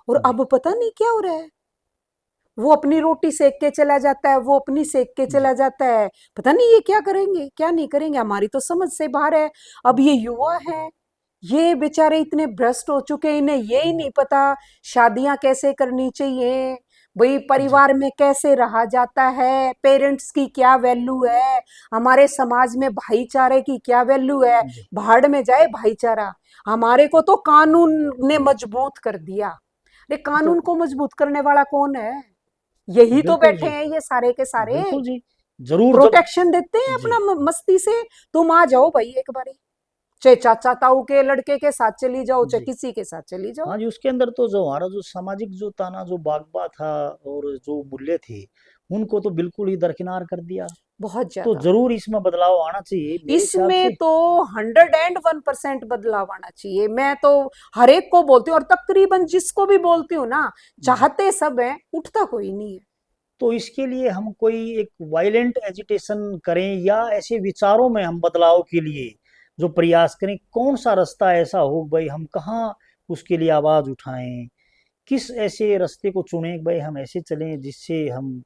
और जी, अब पता नहीं क्या हो रहा है, वो अपनी रोटी सेक के चला जाता है, वो अपनी सेक के जी, चला जाता है। पता नहीं ये क्या करेंगे क्या नहीं करेंगे, हमारी तो समझ से बाहर है। अब ये युवा है, ये बेचारे इतने भ्रष्ट हो चुके हैं, इन्हें ये ही नहीं पता शादियां कैसे करनी चाहिए, भाई जी, परिवार में कैसे रहा जाता है, पेरेंट्स की क्या वैल्यू है, हमारे समाज में भाईचारे की क्या वैल्यू है। जी, भाड़ में जाए भाईचारा, हमारे को तो कानून ने मजबूत कर दिया। अरे तो कानून को मजबूत करने वाला कौन है? यही तो बिल्कुल बैठे जी, हैं ये सारे के सारे, बिल्कुल जी, जरूर जब प्रोटेक्शन देते हैं जी, अपना मस्ती से। तुम आ जाओ भाई एक बारी, चाहे चाचा ताऊ के लड़के के साथ चली जाओ, चाहे जी। किसी के साथ चली जाओ। हाँ जी, उसके अंदर तो जो हमारा जो सामाजिक जो ताना जो बागबा था और जो मूल्य थे उनको तो बिल्कुल ही दरकिनार कर दिया। बहुत तो ज्यादा। जरूर इसमें बदलाव आना चाहिए मेरे हिसाब इसमें से। तो 101% बदलाव आना चाहिए। मैं तो हर एक को बोलती हूँ, और तकरीबन जिसको भी बोलती हूँ ना, जी, चाहते सब है, उठता कोई नहीं है। तो इसके लिए हम कोई एक वायलेंट एजिटेशन करें या ऐसे विचारों में हम बदलाव के लिए जो प्रयास करें, कौन सा रास्ता ऐसा हो भाई, हम कहाँ उसके लिए आवाज उठाएं, किस ऐसे रास्ते को चुनें कि भाई हम ऐसे चलें जिससे हम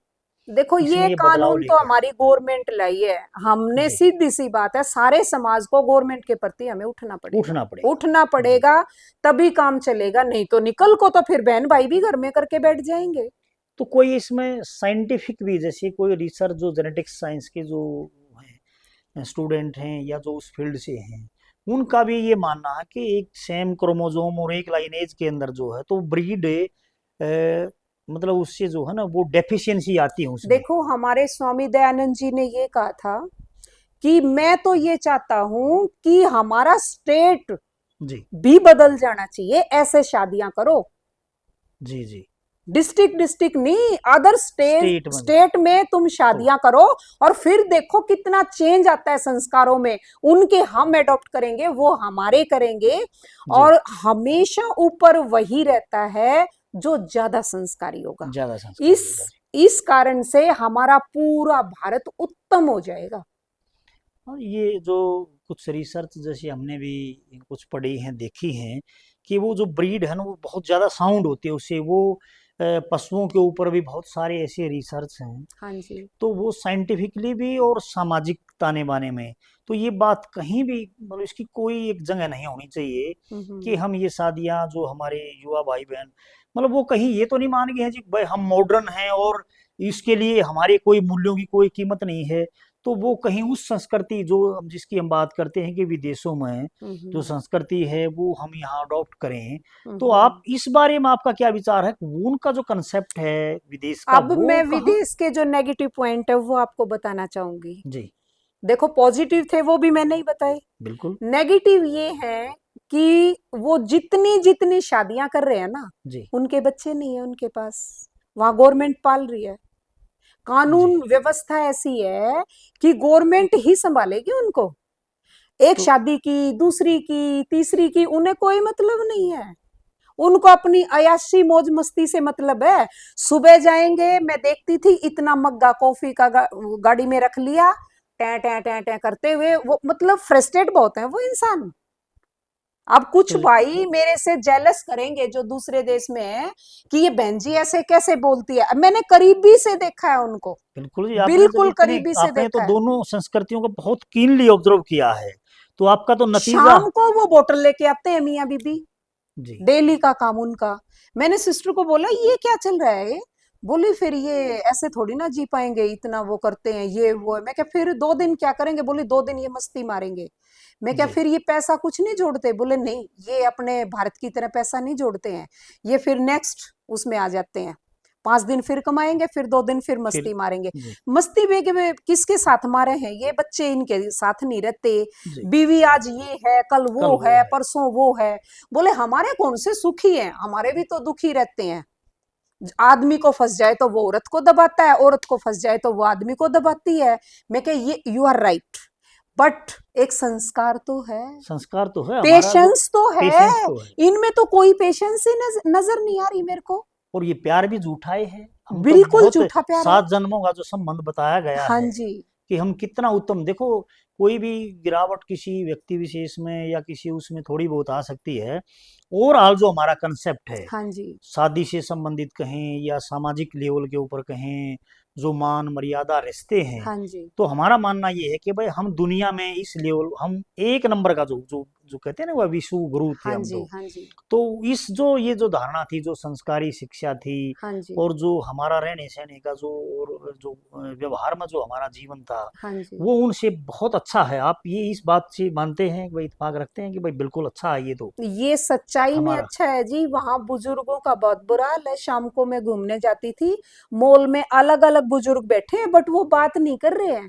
देखो इसमें ये ये बदलाव कानून तो लेके आए। हमारी गवर्नमेंट लाई है, हमने जी, सीधी सी बात है, सारे समाज को गवर्नमेंट के प्रति हमें उठना पड़ेगा। उठना पड़ेगा। उठना जी, पड़ेगा, तभी काम चलेगा, नहीं तो निकल को तो फिर बहन भाई भी घर में करके बैठ जाएंगे। तो कोई इसमें साइंटिफिक भी जैसे कोई रिसर्च जो जेनेटिक्स साइंस के जो स्टूडेंट हैं या जो उस फील्ड से हैं उनका भी ये मानना है कि एक सेम क्रोमोसोम और एक लाइनेज के अंदर जो है तो ब्रीड मतलब उससे जो है ना वो डेफिशिएंसी आती है उसमें। देखो हमारे स्वामी दयानंद जी ने ये कहा था कि मैं तो ये चाहता हूं कि हमारा स्टेट जी, भी बदल जाना चाहिए, ऐसे शादियां करो। जी, जी, डिस्ट्रिक्ट डिस्ट्रिक्ट नहीं, अदर स्टेट स्टेट में जाए स्टेट में तुम तो शादियां करो, और फिर देखो कितना चेंज आता है संस्कारों में। उनके हम अडॉप्ट करेंगे, वो हमारे करेंगे, जी, और हमेशा ऊपर वही रहता है जो ज्यादा संस्कारी होगा। ज्यादा संस्कारी इस होगा जी। इस कारण से हमारा पूरा भारत उत्तम हो जाएगा। और ये जो कुछ रिसर्च जैसे हमने भी कुछ पढ़ी हैं देखी हैं कि वो जो ब्रीड है ना वो बहुत ज़्यादा साउंड होती है उससे वो पशुओं के ऊपर भी बहुत सारे ऐसे रिसर्च हैं। हाँ जी। तो वो साइंटिफिकली भी और सामाजिक ताने बाने में तो ये बात कहीं भी मतलब इसकी कोई एक जगह नहीं होनी चाहिए कि हम्म। हम ये शादियां जो हमारे युवा भाई बहन मतलब वो कहीं ये तो नहीं मान गए हैं जी भाई हम मॉडर्न हैं और इसके लिए हमारे कोई मूल्यों की कोई कीमत नहीं है। तो वो कहीं उस संस्कृति जो हम जिसकी हम बात करते हैं कि विदेशों में जो हम्म। संस्कृति है वो हम यहाँ अडॉप्ट करें। तो आप हम्म। इस बारे में आपका क्या विचार है उनका जो कंसेप्ट है विदेश का अब वो मैं कहाँ। विदेश के जो नेगेटिव पॉइंट है वो आपको बताना चाहूंगी। जी, देखो पॉजिटिव थे वो भी मैंने ही बताए, बिल्कुल। नेगेटिव ये है कि वो जितनी जितनी शादियां कर रहे हैं ना, जी, उनके बच्चे नहीं है उनके पास, वहां गवर्नमेंट पाल रही है। जी, कानून व्यवस्था ऐसी है कि गवर्नमेंट ही संभालेगी उनको। एक तो शादी की, दूसरी की, तीसरी की, उन्हें कोई मतलब नहीं है। उनको अपनी अयाशी मौज मस्ती से मतलब है। सुबह जाएंगे, मैं देखती थी इतना मग्गा कॉफी का गाड़ी में रख लिया, टे टे टे टे करते हुए, वो मतलब फ्रस्ट्रेट बहुत है वो इंसान। अब कुछ तो भाई मेरे से जेलस करेंगे जो दूसरे देश में है कि ये बहन जी ऐसे कैसे बोलती है। अब मैंने करीबी से देखा है उनको, बिल्कुल जी आपने जब बिल्कुल इतने करीबी से आपने तो देखा है। दोनों संस्कृतियों को बहुत कीनली ऑब्जर्व किया है तो आपका तो नतीजा। शाम को वो बोतल लेके आते हैं मियाँ बीबी, जी, डेली का काम उनका। मैंने सिस्टर को बोला ये क्या चल रहा है, बोली फिर ये ऐसे थोड़ी ना जी पाएंगे, इतना वो करते हैं ये वो है। मैं क्या फिर 2 दिन क्या करेंगे, बोली 2 दिन ये मस्ती मारेंगे। मैं क्या जी, फिर ये पैसा कुछ नहीं जोड़ते, बोले नहीं ये अपने भारत की तरह पैसा नहीं जोड़ते हैं, ये फिर नेक्स्ट उसमें आ जाते हैं, 5 दिन फिर कमाएंगे, फिर 2 दिन फिर मस्ती मारेंगे। जी मस्ती में किसके साथ मारे हैं? ये बच्चे इनके साथ नहीं रहते। जी बीवी आज ये है, कल वो वो है, है। परसों वो है। बोले हमारे कौन से सुखी हैं, हमारे भी तो दुखी रहते हैं। आदमी को फंस जाए तो वो औरत को दबाता है, औरत को फंस जाए तो वो आदमी को दबाती है। मैं कह ये यू आर राइट, बट एक संस्कार तो है, संस्कार तो है, हमारा जो पेशेंस तो पेशेंस है। तो है। इनमें तो कोई पेशेंस ही नजर नहीं आ रही मेरे को। और ये प्यार भी झूठा ही है। हम तो बिल्कुल बहुत झूठा प्यार है। 7 जन्मों का जो संबंध बताया गया हाँ है जी, कि हम कितना उत्तम, देखो कोई भी गिरावट किसी व्यक्ति विशेष में या किसी उसमें थोड़ी बहुत आ सकती है। ओवरऑल जो हमारा कंसेप्ट है, हाँ जी, शादी से संबंधित कहें या सामाजिक लेवल के ऊपर कहें, जो मान मर्यादा रिश्ते हैं, हाँ जी, तो हमारा मानना ये है कि भाई हम दुनिया में इस लेवल, हम एक नंबर का जो जो जो कहते हैं ना, वह विश्व गुरु थे हाँ हम जी, तो। हाँ जी, तो इस जो ये जो धारणा थी, जो संस्कारी शिक्षा थी, हाँ जी, और जो हमारा रहने सहने का जो, और जो व्यवहार में जो हमारा जीवन था, हाँ जी। वो उनसे बहुत अच्छा है। आप ये इस बात से मानते हैं कि भाई, इत्तेफाक रखते हैं कि भाई बिल्कुल अच्छा है ये तो ये सच्चाई में हमारा। अच्छा है जी। वहां बुजुर्गों का बहुत बुरा हाल है। शाम को मैं घूमने जाती थी, मॉल में अलग अलग बुजुर्ग बैठे हैं, बट वो बात नहीं कर रहे हैं।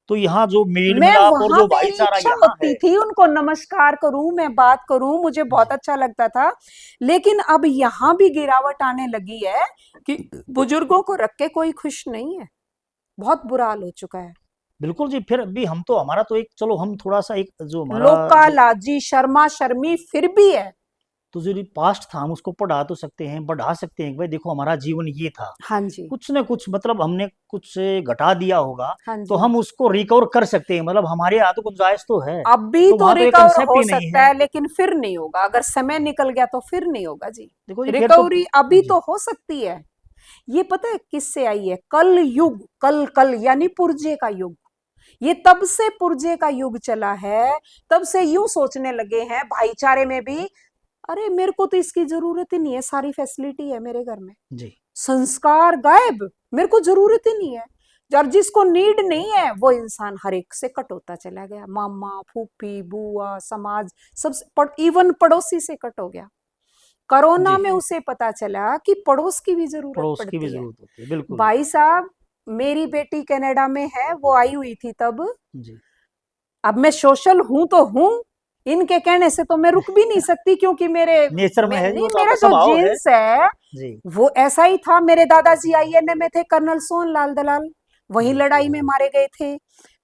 तो यहाँ जो मेल मैं मिलाप और वहां, जो मेरी भाईचारा इच्छा यहाँ होती है। थी उनको नमस्कार करूं, मैं बात करूं, मुझे बहुत जी अच्छा लगता था। लेकिन अब यहाँ भी गिरावट आने लगी है कि बुजुर्गों को रख के कोई खुश नहीं है। बहुत बुरा हाल हो चुका है। बिल्कुल जी। फिर भी हम तो, हमारा तो एक, चलो हम थोड़ा सा एक जो हमारा लोका जो, लाजी शर्मा शर्मी फिर भी है। तो जो पास्ट था हम उसको पढ़ा तो सकते हैं, बढ़ा सकते हैं कि भाई देखो हमारा जीवन ये था, हाँ जी, कुछ न कुछ मतलब हमने कुछ से घटा दिया होगा, हाँ तो जी। हम उसको रिकवर कर सकते हैं। मतलब हमारे यहाँ तो गुंजाइश तो है। अभी तो तो वहां तो ये रिकवर कंसेप्ट हो ही नहीं सकता है। है, लेकिन फिर नहीं होगा। अगर समय निकल गया तो फिर नहीं होगा जी। देखो जी फिर तो, रिकवरी अभी जी तो हो सकती है। ये पता है किससे आई है? कल युग, कल कल यानी पुर्जे का युग। ये तब से पुर्जे का युग चला है। तब से यूं सोचने लगे हैं भाईचारे में भी, अरे मेरे को तो इसकी जरूरत ही नहीं है, सारी फैसिलिटी है मेरे घर में। जी संस्कार गायब, मेरे को जरूरत ही नहीं है। और जिसको नीड नहीं है वो इंसान हर एक से कट होता चला गया। मामा, फूफी, बुआ, समाज, सबसे, इवन पड़ोसी से कट हो गया। कोरोना जी में उसे पता चला कि पड़ोस की भी जरूरत पड़ोस की भी पड़ती है। जरूरत होती है, बिल्कुल। भाई साहब, मेरी बेटी कनाडा में है, वो आई हुई थी तब। जी अब मैं सोशल हूं तो हूं, इनके कहने से तो मैं रुक भी नहीं सकती, क्योंकि नेचर में है जी, नहीं, वो तो मेरा आपका जो स्वभाव है। जीन्स है जी वो ऐसा ही था। मेरे दादाजी आईएनए में थे, कर्नल सोनलाल दलाल, वहीं जी लड़ाई में मारे गए थे।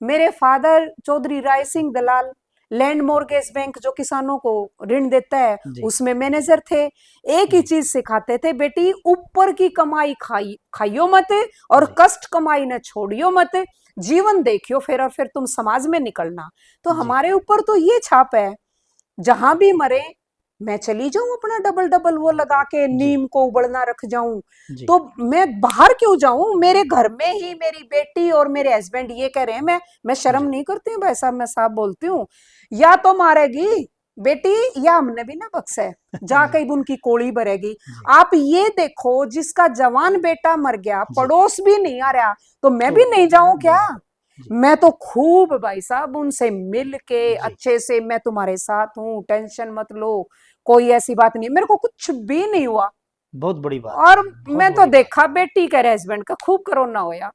मेरे father Chaudhary Rai Singh Dalal, land mortgage bank जो किसानों को ऋण देता है, जी उसमें मैनेजर थे। एक ही जी चीज सिखाते थे, बेटी ऊपर की कमाई खाइयो मत, और जी कष्ट कमाई न छोड़ियो मत। जीवन देखियो फिर, और फिर तुम समाज में निकलना। तो जी हमारे ऊपर तो ये छाप है, जहां भी मरे मैं चली जाऊं अपना डबल डबल वो लगा के, जी नीम को उबलना रख जाऊं। जी तो मैं बाहर क्यों जाऊं? मेरे घर में ही मेरी बेटी और मेरे हस्बैंड ये कह रहे हैं। मैं शर्म जी नहीं करती हूँ भाई साहब, मैं साफ बोलती हूँ। या तो मारेगी बेटी, या हमने भी ना बख्शा है, जाके उनकी कोड़ी भरेगी। जी आप ये देखो, जिसका जवान बेटा मर गया, जी पड़ोस भी नहीं आ रहा, तो मैं तो भी नहीं जाऊं क्या? जी मैं तो खूब भाई साहब उनसे मिल के जी अच्छे से, मैं तुम्हारे साथ हूँ, टेंशन मत लो, कोई ऐसी बात नहीं, मेरे को कुछ भी नहीं हुआ। बहुत बड़ी बात है, और बहुत मैं तो बड़ी बात। देखा बेटी का हस्बैंड का खूब कोरोना होया।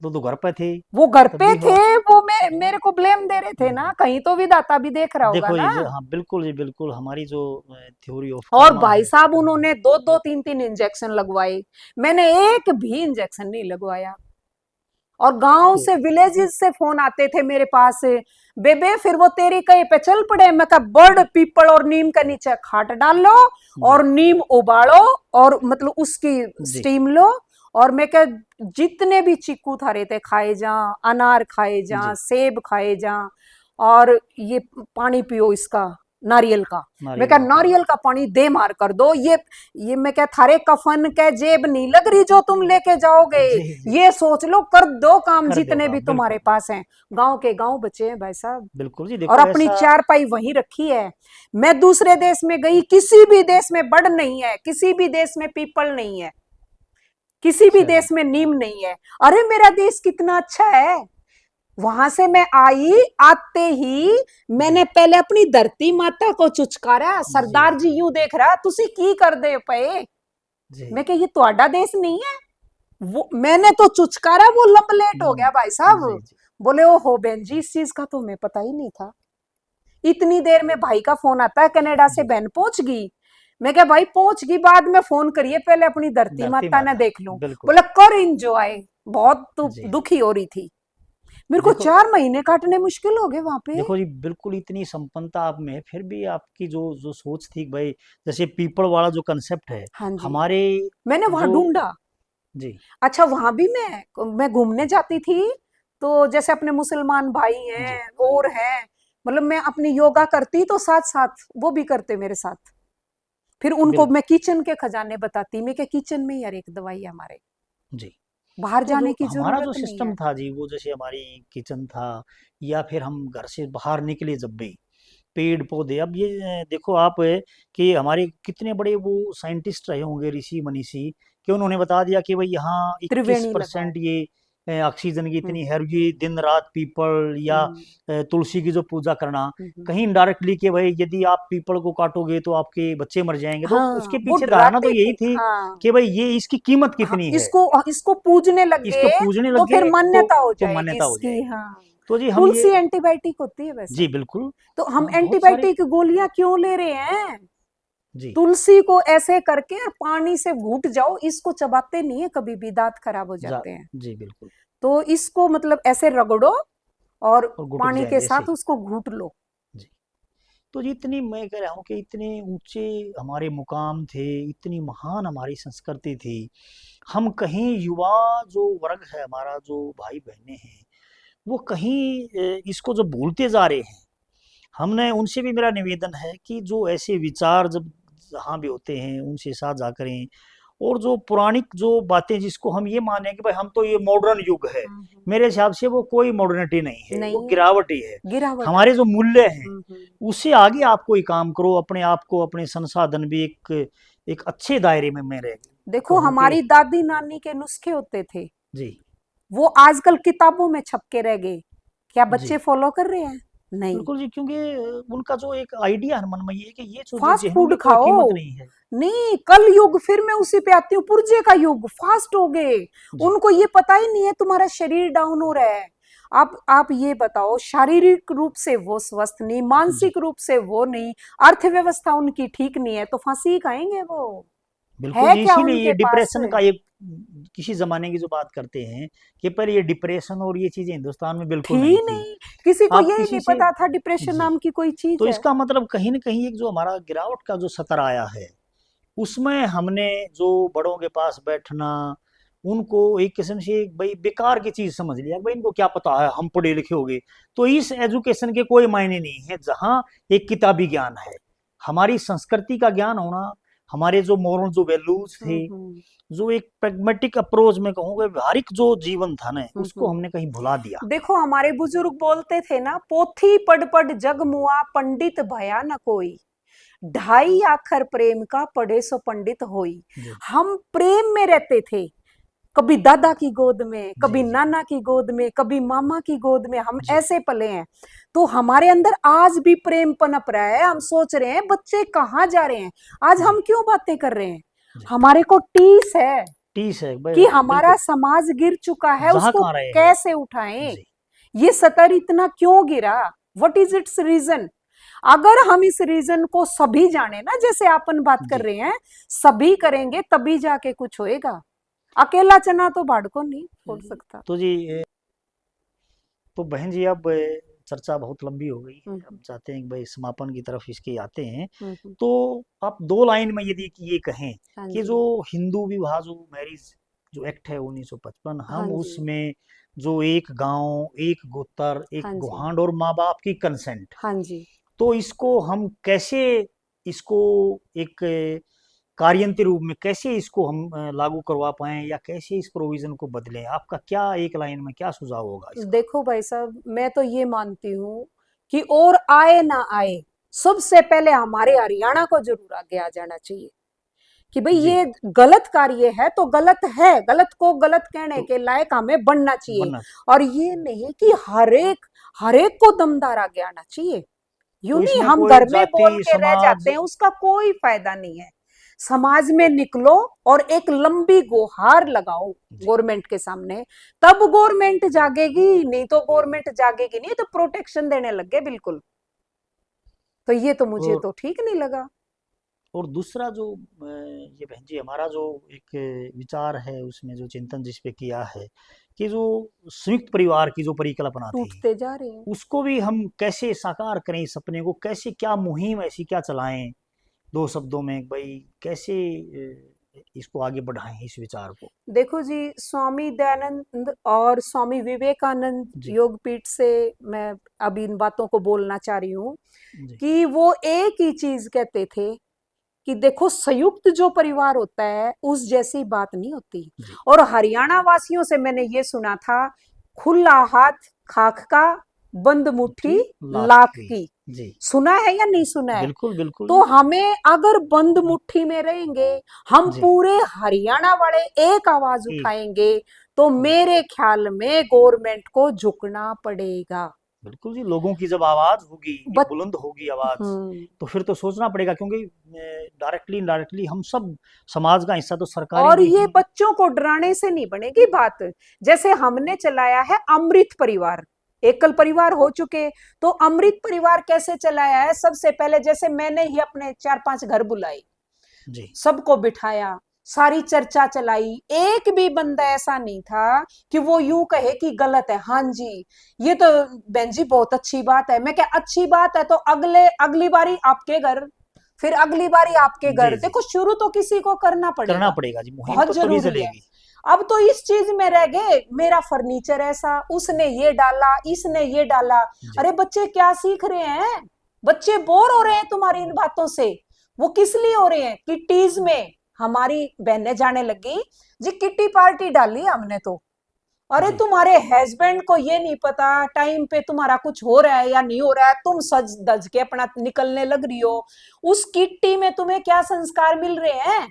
तो घर पे थे वो घर तब पे भी थे, हुआ। वो मेरे को ब्लेम दे रहे थे ना, कहीं तो विधाता भी देख रहा होगा देखो ना। ये जो, हाँ बिल्कुल जी बिल्कुल, हमारी जो थ्योरी ऑफ और कर्मा भाई है। साहब उन्होंने 2-2 3-3 इंजेक्शन लगवाए, मैंने एक भी इंजेक्शन नहीं लगवाया। और गांव तो से, विलेजेस से फोन आते थे मेरे पास, बेबे फिर वो तेरी कहीं पे चल पड़े। मैं कहा बड़ पीपल और नीम के नीचे खाट डाल लो, जी और नीम उबालो, और मतलब उसकी जी स्टीम लो। और मैं क्या, जितने भी चीकू था रहे थे खाए जा, अनार खाए जा, जी सेब खाए जा, और ये पानी पियो इसका, नारियल का। मैं नारियल क्या, का पानी। नारियल का पानी दे मार कर दो। ये मैं क्या, थारे कफन के जेब नहीं लग रही जो तुम लेके जाओगे। जी जी ये सोच लो, कर दो काम कर दो जितने भी काम, तुम्हारे बिल्कुल पास हैं। गांव के गांव बचे हैं भाई साहब, बिल्कुल जी। और देखो अपनी ऐसा, चारपाई वहीं रखी है। मैं दूसरे देश में गई, किसी भी देश में बड़ नहीं है, किसी भी देश में पीपल नहीं है, किसी भी अच्छा जी देश में नीम नहीं है। अरे मेरा देश कितना अच्छा है। वहां से मैं आई, आते ही जी मैंने पहले अपनी धरती माता को चुचकारा, जी सरदार जी यूं देख रहा, तुसी की कर दे पे। जी मैं कह ये ਤੁਹਾਡਾ देश नहीं है। वो मैंने तो चुचकारा, वो लंबलेट हो गया भाई साहब। जी जी बोले ओ हो बहन जी, इस चीज का तो हमें पता ही नहीं था। इतनी देर में भाई का फोन आता है, कनाडा से जी बहन पहुंच गई। मैं क्या भाई पहुंच गई, बाद में फोन करिए, पहले अपनी धरती धरती माता ने माता देख लूं। बिल्कुल। बोला कर एंजॉय। बहुत जी दुखी हो रही थी। मेरे को देखो 4 महीने काटने मुश्किल हो गए वहां पे। देखो जी, बिल्कुल इतनी संपन्नता आप में, फिर भी आपकी जो जो सोच थी कि भाई, जैसे पीपल वाला जो कंसेप्ट है हाँ जी, हमारे मैंने वहां जो। ढूंढा। जी अच्छा वहां भी मैं घूमने जाती थी, तो जैसे अपने मुसलमान भाई जी हैं और हैं, मतलब मैं अपनी योगा करती तो साथ साथ वो भी करते मेरे साथ। फिर उनको बिल्कुल। मैं किचन के खजाने बताती, मैं क्या किचन में ही हर एक दवाई है हमारे, जी बाहर तो जो जाने की हमारा जो जरूरत नहीं सिस्टम है। था जी, वो जैसे हमारी किचन था, या फिर हम घर से बाहर निकले जब भी, पेड़ पौधे, अब ये देखो आप कि हमारे कितने बड़े वो साइंटिस्ट रहे होंगे, ऋषि मनीषी, कि उन्होंने बता दिया कि भाई यहाँ त्रिवेणी लगाओ। 21% ये ऑक्सीजन की हम्म इतनी है, और ये दिन रात पीपल या हम्म तुलसी की जो पूजा करना, हम्म। कहीं इनडायरेक्टली कि भाई यदि आप पीपल को काटोगे तो आपके बच्चे मर जाएंगे, तो उसके हाँ वो पीछे धारणा तो डराते यही थे थी हाँ। कि भाई ये इसकी कीमत हाँ कितनी है, इसको इसको पूजने लग इसको गए पूजने तो लग फिर गए मान्यता हो तो जाएगी मान्यता हो इसकी। जाएगी। हाँ तो जी हम ये। तुलसी एंटीबायोटिक होती है वैसे। जी बिल्कुल। तो हम बहुत सारे। एंटीबायोटिक गोलियां क्यों ले रहे हैं? जी तुलसी को ऐसे करके और पानी से घूट जाओ, इसको चबाते नहीं है कभी भी, दांत खराब हो जा जाते हैं। जी बिल्कुल। तो इसको मतलब ऐसे रगड़ो और और गुटक पानी के जाएंगे ऐसे साथ ही। उसको घूट लो। जी तो जी, इतनी मैं कह रहा हूँ कि इतने ऊंचे हमारे मुकाम थे, इतनी महान हमारी संस्कृति थी, हम कहीं युवा जो वर्ग है हमारा, जो भाई बहनें हैं, वो कहीं इसको जो भूलते जा रहे हैं। हमने उनसे भी, मेरा निवेदन है कि जो ऐसे विचार जब जहाँ भी होते हैं उनसे साझा करें, और जो पौराणिक जो बातें जिसको हम ये माने कि भाई हम तो ये मॉडर्न युग है, हम्म। मेरे हिसाब से वो कोई मॉडर्निटी नहीं है, वो नहीं है, गिरावट ही है। गिरावट है। हमारे जो मूल्य हैं हम्म। उससे आगे आप कोई काम करो, अपने आप को, अपने संसाधन भी एक एक अच्छे दायरे में मैं रह देखो कहूँ कि। हमारी दादी नानी के नुस्खे होते थे, जी वो आजकल किताबों में छप के रह गए। क्या जी बच्चे फॉलो कर रहे हैं? नहीं। बिल्कुल जी, क्योंकि उनका जो एक आइडिया है मन में, ये है कि ये जो फास्ट जहनों फूड की कोई खाओ। कीमत नहीं है। नहीं कल युग, फिर मैं उसी पे आती हूँ, पुर्जे का युग, फास्ट हो गए। जी उनको ये पता ही नहीं है तुम्हारा शरीर डाउन हो रहा है। आप ये बताओ, शारीरिक रूप से वो स्वस्थ नहीं, जी मानसिक रूप से वो नहीं, अर्थव्यवस्था उनकी ठीक नहीं है, तो फांसी खाएंगे वो? बिल्कुल है जी, क्या इसीलिए ये उनके पास? डिप्रेशन का एक, किसी जमाने की जो बात करते हैं कि पर ये डिप्रेशन और ये चीजें हिंदुस्तान में बिल्कुल नहीं थी थी। नहीं, किसी को आप यही किसी नहीं से। पता था डिप्रेशन जी नाम की कोई चीज तो है। इसका मतलब कहीं ना कहीं एक जो हमारा गिरावट का जो सतर आया है, उसमें हमने जो बड़ों के पास बैठना, उनको एक किस्म से भाई बेकार की चीज समझ लिया, भाई इनको क्या पता है, हम पढ़े लिखे हो गए। तो इस एजुकेशन के कोई मायने नहीं है जहाँ एक किताबी ज्ञान है। हमारी संस्कृति का ज्ञान होना, हमारे जो मोरल जो वैल्यूज थे, हम्म जो एक प्रैग्मेटिक अप्रोच में कहूँगा, व्यवहारिक जो जीवन था ना, उसको हम्म। हमने कहीं भुला दिया। देखो हमारे बुजुर्ग बोलते थे ना, पोथी पढ़ पढ़ जग मुआ, पंडित भया न कोई, 2.5 अक्षर प्रेम का पढ़े सो पंडित होई। जी हम प्रेम में रहते थे, कभी दादा की गोद में, जी कभी जी नाना की गोद में, कभी मामा की गोद में, हम जी ऐसे पले हैं। तो हमारे अंदर आज भी प्रेम पनप रहा है। हम सोच रहे हैं बच्चे कहाँ जा रहे हैं, आज जी हम क्यों बातें कर रहे हैं? जी हमारे को टीस है तीस है भाई, कि हमारा बिल्कुल। समाज गिर चुका है, जहाँ उसको कहाँ रहे हैं। कैसे उठाएं? जी ये सतर इतना क्यों गिरा? What is its reason? अगर हम इस रीजन को सभी जाने ना, जैसे अपन बात कर जी रहे हैं, सभी करेंगे तभी जाके कुछ होएगा। अकेला चना तो बाढ़ को नहीं फोड़ सकता। तो जी तो बहन जी, अब चर्चा बहुत लंबी हो गई है, हम हम्म चाहते हैं कि भाई समापन की तरफ इसके आते हैं। हम्म। तो आप 2 लाइन में यदि ये कहें हाँ कि जी। जो हिंदू विवाह जो मैरिज जो एक्ट है 1955, हाँ हम जी। उसमें जो एक गांव, एक गोत्र, एक हाँ जी। गुहांड और माँ बाप की कंसेंट, हाँ जी। तो इसको हम कैसे, इसको एक कार्यान्त रूप में कैसे इसको हम लागू करवा पाएं, या कैसे इस प्रोविजन को बदलें? आपका क्या, एक लाइन में क्या सुझाव होगा इसका? देखो भाई साहब, मैं तो ये मानती हूँ कि और आए ना आए, सबसे पहले हमारे हरियाणा को जरूर आगे आ जाना चाहिए कि भाई जी ये गलत कार्य है तो गलत है, गलत को गलत कहने तो के लायक हमें बनना चाहिए। बनना। और ये नहीं कि हरेक को दमदार आगे आना चाहिए। यूं तो नहीं इसमें हम कोई घर में जाति बोल के रह समाज। जाते हैं, उसका कोई फायदा नहीं है। समाज में निकलो और एक लंबी गुहार लगाओ गवर्नमेंट के सामने, तब गवर्नमेंट जागेगी, नहीं तो गवर्नमेंट जागेगी नहीं, तो प्रोटेक्शन देने लग गए बिल्कुल। तो ये तो मुझे और तो ठीक नहीं लगा। और दूसरा जो ये बहन जी हमारा जो एक विचार है उसमें जो चिंतन जिस पे किया है कि जो संयुक्त परिवार की जो परिकल्पना थी टूटते जा रहे हैं। उसको भी हम कैसे साकार करें, इस सपने को कैसे, क्या मुहिम ऐसी क्या चलाएं, दो शब्दों में भाई कैसे इसको आगे बढ़ाएं इस विचार को। देखो जी, स्वामी दयानंद और स्वामी विवेकानंद जी योगपीठ से मैं अभी इन बातों को बोलना चाह रही हूँ जी कि वो एक ही चीज कहते थे कि देखो, संयुक्त जो परिवार होता है उस जैसी बात नहीं होती। जी और हरियाणा वासियों से मैंने ये सुना था, खुला हाथ खाक का, बंद मुट्ठी मुट्ठी लाख लाख की। की। जी सुना है या नहीं सुना है? बिल्कुल बिल्कुल तो हमें अगर बंद मुट्ठी में रहेंगे, हम जी पूरे हरियाणा वाले एक आवाज एक उठाएंगे, तो जी मेरे ख्याल में गवर्नमेंट को झुकना पड़ेगा। बिल्कुल जी, लोगों की जब आवाज होगी, ये बच बुलंद होगी आवाज, हम्म तो फिर तो सोचना पड़ेगा क्योंकि डायरेक्टली इनडायरेक्टली हम सब समाज का हिस्सा तो सरकारें और भी ये हैं। बच्चों को डराने से नहीं बनेगी बात। जैसे हमने चलाया है अमृत परिवार, एकल परिवार हो चुके, तो अमृत परिवार कैसे चलाया है? सबसे पहले जैसे मैंने ही अपने 4-5 घर बुलाए, जी सबको बिठाया, सारी चर्चा चलाई, एक भी बंदा ऐसा नहीं था कि वो यूं कहे कि गलत है। हाँ जी, ये तो बहन जी बहुत अच्छी बात है। मैं क्या, अच्छी बात है तो अगली बारी आपके घर, फिर अगली बारी आपके जी घर। जी देखो, शुरू तो किसी को करना करना पड़ेगा, पड़ेगा जी, मुहिम बहुत तो तभी जरूरी है। चलेगी। अब तो इस चीज में रह गए, मेरा फर्नीचर ऐसा, उसने ये डाला, इसने ये डाला। जी अरे बच्चे क्या सीख रहे हैं? बच्चे बोर हो रहे हैं तुम्हारी इन बातों से। वो किस लिए हो रहे हैं? किटीज में हमारी बहनें जाने लगी जी, किट्टी पार्टी डाली हमने तो। अरे जी तुम्हारे हस्बैंड को ये नहीं पता टाइम पे तुम्हारा कुछ हो रहा है या नहीं हो रहा है, तुम सज धज के अपना निकलने लग रही हो। उस किट्टी में तुम्हें क्या संस्कार मिल रहे हैं?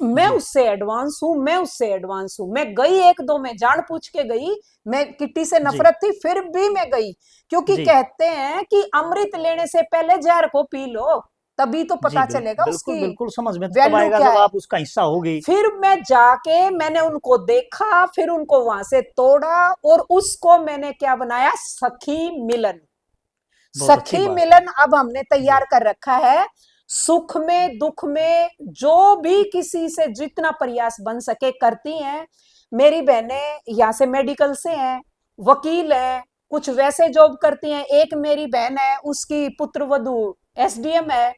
मैं जी उससे एडवांस हूं, मैं उससे एडवांस हूं। मैं गई, एक दो में जान पूछ के गई। मैं किट्टी से जी नफरत थी फिर भी मैं गई, क्योंकि जी कहते हैं कि अमृत लेने से पहले जहर को पी लो, तभी तो जी पता चलेगा बिल्कुल उसकी बिल्कुल, समझ में तब वैल्यू आएगा क्या जब है। आप उसका हिस्सा होगे। फिर मैं जाके मैंने उनको देखा, फिर उनको वहां से तोड़ा, और उसको मैंने क्या बनाया? सखी मिलन। बहुत अच्छी सखी बात है। मिलन अब हमने जी तैयार कर रखा है। सुख में दुख में जो भी किसी से जितना प्रयास बन सके करती हैं। मेरी बहनें यहाँ से मेडिकल से हैं, वकील हैं, कुछ वैसे जॉब करती हैं। एक मेरी बहन है, उसकी पुत्र वधू एसडीएम है।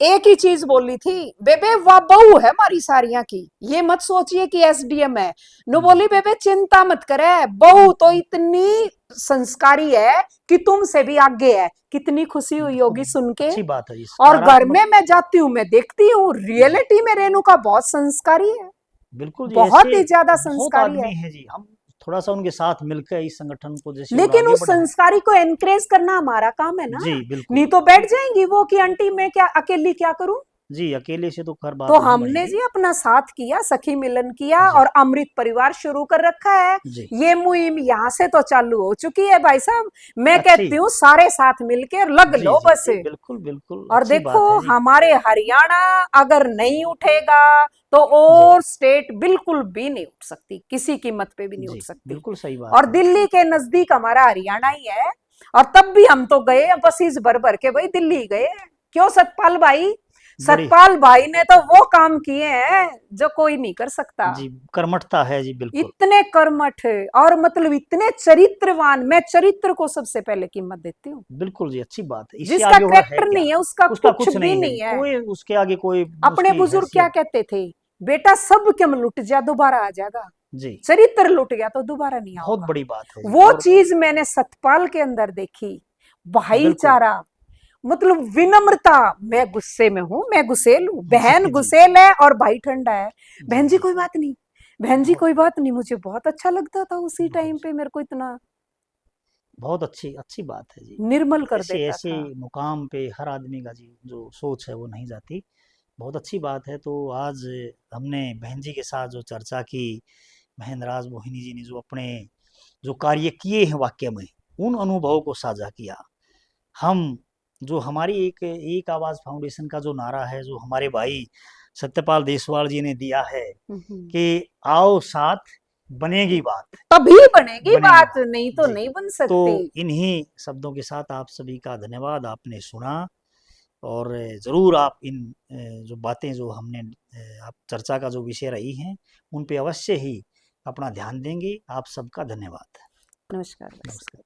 एक ही चीज बोली थी, बेबे वाह बहू है हमारी सारिया की, ये मत सोचिए कि एसडीएम है। नो जी बोली, बेबे चिंता मत करे, बहू तो इतनी संस्कारी है कि तुमसे भी आगे है। कितनी खुशी हुई बिल्कुल होगी सुन के। अच्छी बात है जी, और घर सकारात्मक। में मैं जाती हूँ, मैं देखती हूँ जी रियलिटी में रेणुका बहुत संस्कारी है, बिल्कुल जी, बहुत ऐसे ही ज्यादा बहुत संस्कारी है। आदमी हैं जी, हम थोड़ा सा उनके साथ मिलकर इस संगठन को जैसे और लेकिन आगे उस बढ़ाएं। संस्कारी को एनकरेज करना हमारा काम है ना। जी बिल्कुल। नहीं तो बैठ जाएंगी वो कि आंटी मैं क्या अकेली क्या करूं। जी अकेले से तो खैर तो बात नहीं हमने बनेगी। जी अपना साथ किया, सखी मिलन किया, जी और अमृत परिवार शुरू कर रखा है। जी ये मुहिम यहां से तो चालू हो चुकी है भाई साहब। मैं अच्छी। कहती हूँ सारे साथ मिलकर लग जी लो जी बस। जी बिल्कुल बिल्कुल, और अच्छी देखो, बात है जी। हमारे हरियाणा अगर नहीं उठेगा तो जी और स्टेट बिल्कुल भी नहीं उठ सकती, किसी कीमत पे भी नहीं जी उठ सकती। बिल्कुल सही और बात है। दिल्ली के नजदीक हमारा हरियाणा ही है। और तब भी हम तो गए बसीज भर भर के, भाई दिल्ली गए। क्यों सतपाल भाई? बड़ी सतपाल भाई ने तो वो काम किए हैं जो कोई नहीं कर सकता। जी कर्मठता है जी बिल्कुल। इतने कर्मठ और मतलब इतने चरित्रवान। मैं चरित्र को सबसे पहले कीमत देती हूँ। बिल्कुल जी अच्छी बात है, इससे जिसका आगे और है करेक्टर क्या। नहीं है उसका उसका कुछ कुछ भी नहीं है जी, नहीं है। कोई उसके आगे कोई अपने उसकी बुजुर्ग क्या हैसियत। कहते थे? बेटा सब क्यों लुट जा दोबारा आ जाएगा। जी चरित्र लुट गया तो दोबारा नहीं बहुत आओगा। बड़ी बात है जी। वो और चीज मैंने सतपाल के अंदर देखी। बिल्कुल भाईचारा, मतलब विनम्रता। मैं गुस्से में हूं, मैं गुस्सेल हूं, जी बहन जी गुस्सेल है और भाई ठंडा है। जी बहन जी जी कोई बात नहीं, बहन जी बहुत कोई बात नहीं। मुझे बहुत अच्छा लगता था उसी बहुत टाइम पे, मेरे को इतना बहुत अच्छी अच्छी बात है जी। निर्मल कर ऐसे देता ऐसे था। मुकाम पे हर आदमी का जी जो सोच है वो नहीं जाती। बहुत अच्छी बात है। तो आज हमने बहन जी के साथ जो चर्चा की, बहन राज मोहिनी जी ने जो अपने जो कार्य किए हैं वाक्य में, उन अनुभवों को साझा किया। हम जो हमारी एक एक आवाज़ फाउंडेशन का जो नारा है, जो हमारे भाई सत्यपाल देशवाल जी ने दिया है हम्म। कि आओ साथ बनेगी बात। तभी बनेगी बनेगी बात, बात। नहीं तो जी। नहीं बन तो सकती। इन्हीं शब्दों के साथ आप सभी का धन्यवाद, आपने सुना और ज़रूर आप इन जो बातें जो हमने आप चर्चा का जो विषय रही हैं उन पे अवश्य ही अपना ध्यान देंगे। आप सबका धन्यवाद। नमस्कार। नमस्कार।